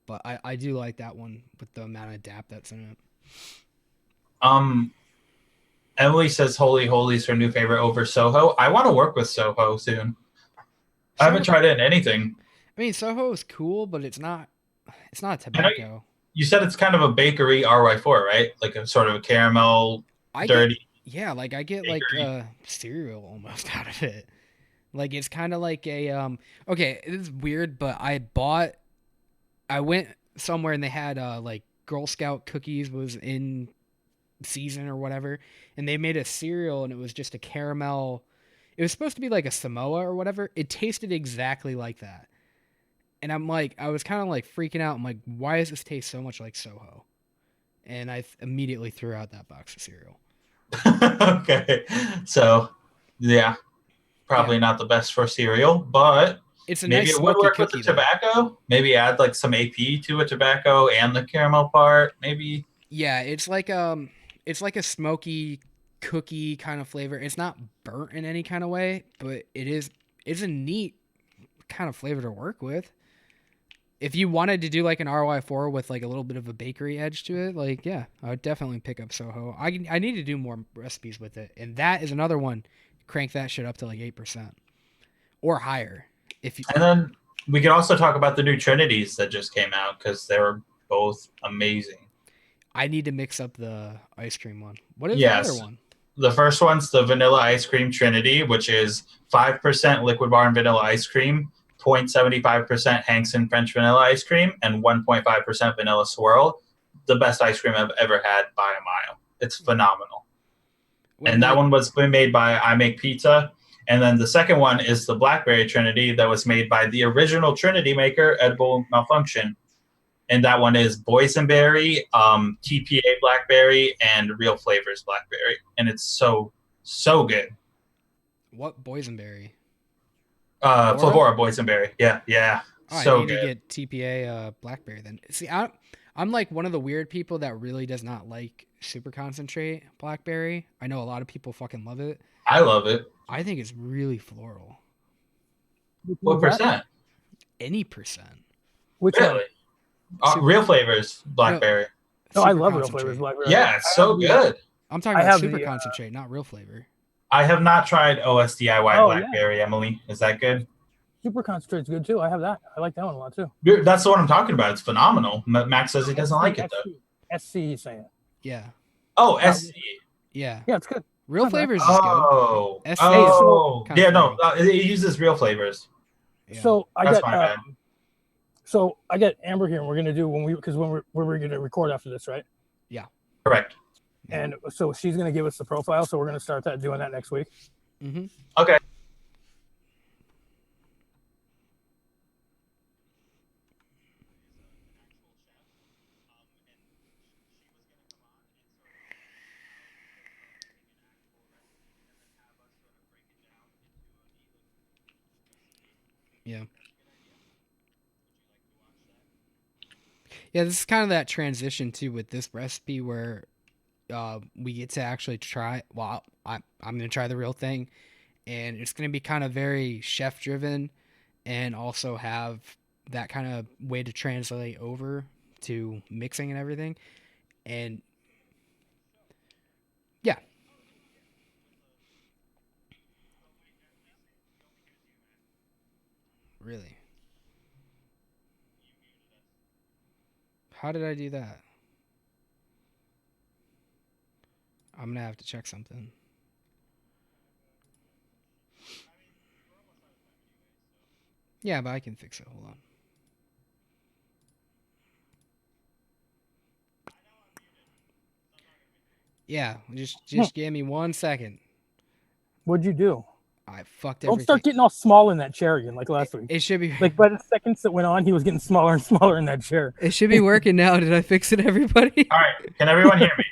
Speaker 1: but I do like that one with the amount of DAP that's in it.
Speaker 2: Um, Emily says Holy Holy's her new favorite over Soho. I want to work with Soho soon. I haven't
Speaker 1: So
Speaker 2: tried it in anything.
Speaker 1: I mean, Soho is cool, but it's not. It's not a
Speaker 2: I know
Speaker 1: tobacco.
Speaker 2: you said it's kind of a bakery RY4, right? Like a sort of a caramel,
Speaker 1: I get
Speaker 2: dirty
Speaker 1: yeah, like I get like
Speaker 2: bakery.
Speaker 1: cereal almost out of it. Like it's kind of like a okay, it's weird, but I went somewhere and they had like Girl Scout cookies was in season or whatever, and they made a cereal and it was just a caramel. It was supposed to be like a Samoa or whatever. It tasted exactly like that. And I'm like, I was kind of like freaking out. I'm like, why does this taste so much like Soho? And I immediately threw out that box of cereal.
Speaker 2: Okay, so yeah,
Speaker 1: Yeah,
Speaker 2: probably not the best for cereal, but
Speaker 1: it's a
Speaker 2: maybe
Speaker 1: nice
Speaker 2: it would
Speaker 1: smoky
Speaker 2: work with the
Speaker 1: cookie though.
Speaker 2: tobacco. Maybe add like some AP to a tobacco and the caramel part. Maybe.
Speaker 1: Yeah, it's like a smoky cookie kind of flavor. It's not burnt in any kind of way, but it's a neat kind of flavor to work with. If you wanted to do like an RY4 with like a little bit of a bakery edge to it, like yeah, I would definitely pick up Soho. I need to do more recipes with it, and that is another one. Crank that shit up to like 8% or higher. If you,
Speaker 2: And then we could also talk about the new Trinities that just came out because they were both amazing.
Speaker 1: I need to mix up the ice cream one. What is the other
Speaker 2: Yes.
Speaker 1: one?
Speaker 2: The first one's the vanilla ice cream Trinity, which is 5% liquid bar and vanilla ice cream, 0.75% Hanks and French vanilla ice cream, and 1.5% vanilla swirl. The best ice cream I've ever had by a mile. It's phenomenal.
Speaker 1: What
Speaker 2: And that
Speaker 1: made
Speaker 2: one was made by I Make Pizza. And then the second one is the Blackberry Trinity that was made by the original Trinity maker, Edible Malfunction. And that one is boysenberry, TPA blackberry, and real flavors blackberry, and it's so good.
Speaker 1: what boysenberry?
Speaker 2: Flavora boysenberry, yeah,
Speaker 1: Oh, I
Speaker 2: so
Speaker 1: need to
Speaker 2: good.
Speaker 1: get TPA blackberry then. See, I'm like one of the weird people that really does not like super concentrate blackberry. I know a lot of people fucking love it.
Speaker 2: I love it.
Speaker 1: I think it's really floral.
Speaker 3: Which
Speaker 2: What
Speaker 3: one's that?
Speaker 2: percent?
Speaker 1: Any percent.
Speaker 3: Which one?
Speaker 2: Really?
Speaker 1: Super,
Speaker 2: Real flavors
Speaker 1: no,
Speaker 2: blackberry.
Speaker 3: No, I
Speaker 1: super
Speaker 3: love real flavors
Speaker 1: concentrate.
Speaker 3: blackberry.
Speaker 2: Yeah, it's
Speaker 3: I have
Speaker 2: so
Speaker 3: the
Speaker 2: good.
Speaker 1: I'm talking
Speaker 3: I
Speaker 1: about
Speaker 3: have
Speaker 1: super
Speaker 3: the
Speaker 1: concentrate, not real flavor.
Speaker 2: I have not tried OSDIY
Speaker 3: oh yeah,
Speaker 2: blackberry. Emily, is that good?
Speaker 3: super concentrate's good too. I have that. I like that one a lot too.
Speaker 2: Dude, that's the one I'm talking about. It's phenomenal. Max says he doesn't like it though.
Speaker 3: SC. He's saying.
Speaker 1: Yeah,
Speaker 2: Oh,
Speaker 3: Not,
Speaker 2: SC.
Speaker 1: yeah.
Speaker 3: yeah, it's good.
Speaker 1: Real
Speaker 3: Not bad.
Speaker 1: flavors is good.
Speaker 2: Oh,
Speaker 1: SC
Speaker 3: Hey,
Speaker 1: is
Speaker 3: so
Speaker 1: kind of
Speaker 2: yeah. No,
Speaker 1: floral.
Speaker 2: it uses real flavors.
Speaker 1: Yeah.
Speaker 3: so I
Speaker 2: That's
Speaker 3: got
Speaker 2: my bad.
Speaker 3: so I got Amber here, and we're gonna do when we're gonna record after this, right?
Speaker 1: Yeah.
Speaker 2: Correct.
Speaker 1: Yeah.
Speaker 3: And so she's gonna give us the profile, so we're gonna start doing that next week.
Speaker 1: Mm-hmm.
Speaker 2: Okay.
Speaker 1: Yeah. Yeah, this is kind of that transition too with this recipe where we get to actually try. Well, I'm gonna try the real thing, and it's gonna be kind of very chef driven, and also have that kind of way to translate over to mixing and everything. And yeah, really, how did I do that? I'm gonna have to check something. Yeah, but I can fix it. Hold on. Yeah,
Speaker 3: Hmm.
Speaker 1: just give me 1 second.
Speaker 3: What'd you do?
Speaker 1: I fucked
Speaker 3: Don't
Speaker 1: everything.
Speaker 3: start getting all small in that chair again, like last week.
Speaker 1: It should be.
Speaker 3: Like by the seconds that went on, he was getting smaller and smaller in that chair.
Speaker 1: It should be working now. Did I fix it, everybody?
Speaker 2: All right. Can everyone hear me?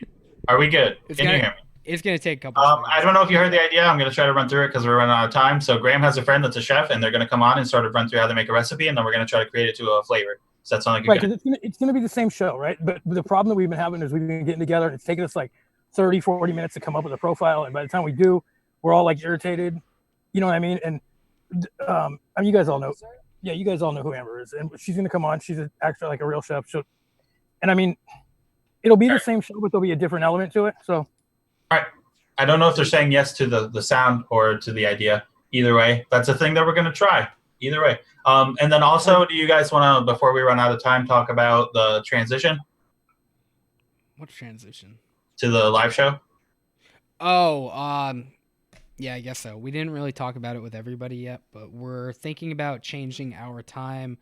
Speaker 2: Are we good?
Speaker 1: It's
Speaker 2: Can you
Speaker 1: gonna
Speaker 2: hear me?
Speaker 1: it's gonna take a couple
Speaker 2: I
Speaker 1: seconds.
Speaker 2: don't know if you heard the idea. I'm going to try to run through it because we're running out of time. So Graham has a friend that's a chef, and they're going to come on and sort of run through how they make a recipe, and then we're going to try to create it to a flavor. Does that sound like a
Speaker 3: Right,
Speaker 2: good?
Speaker 3: because it's gonna be the same show, right? But the problem that we've been having is we've been getting together and it's taking us like 30, 40 minutes to come up with a profile, and by the time we do, we're all like irritated. You know what I mean? And I mean, you guys all know. Yeah, you guys all know who Amber is, and she's gonna come on. She's actually like a real chef. So, and I mean, it'll be the same show, but there'll be a different element to it. So,
Speaker 2: All right. I don't know if they're saying yes to the sound or to the idea. Either way, that's a thing that we're going to try. Either way. And then also, do you guys want to, before we run out of time, talk about the transition
Speaker 1: What transition?
Speaker 2: to the live show?
Speaker 1: Oh, yeah, I guess so. We didn't really talk about it with everybody yet, but we're thinking about changing our time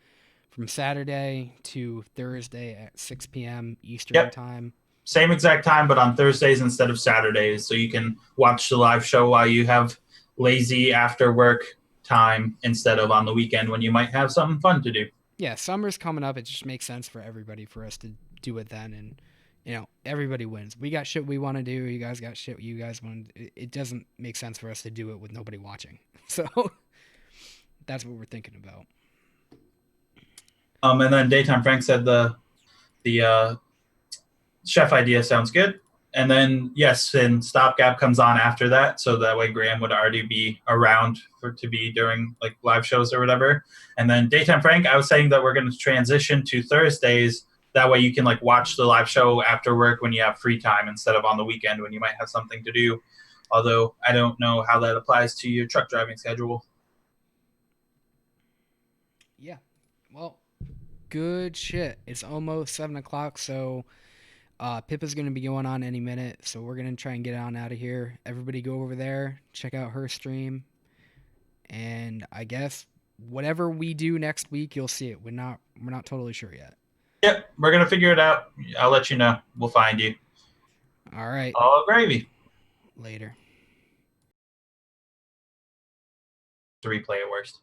Speaker 1: from Saturday to Thursday at 6 p.m. Eastern
Speaker 2: Yep.
Speaker 1: time.
Speaker 2: Same exact time, but on Thursdays instead of Saturdays, so you can watch the live show while you have lazy after work time instead of on the weekend when you might have something fun to do.
Speaker 1: Yeah, summer's coming up. It just makes sense for everybody for us to do it then, and everybody wins. We got shit we want to do. You guys got shit you guys want. It doesn't make sense for us to do it with nobody watching. So that's what we're thinking about.
Speaker 2: And then Daytime Frank said the Chef idea sounds good. And then yes, and Stopgap comes on after that, so that way Graham would already be around to be during like live shows or whatever. And then Daytime Frank, I was saying that we're going to transition to Thursdays. That way you can like watch the live show after work when you have free time instead of on the weekend when you might have something to do. Although I don't know how that applies to your truck driving schedule.
Speaker 1: Yeah. Well, good shit. It's almost 7 o'clock, so Pippa's gonna be going on any minute, so we're gonna try and get on out of here. Everybody go over there, check out her stream, and I guess whatever we do next week, you'll see it. We're not totally sure yet.
Speaker 2: Yep, we're gonna figure it out. I'll let you know. We'll find you.
Speaker 1: All right.
Speaker 2: All gravy.
Speaker 1: Later.
Speaker 2: To replay it worst.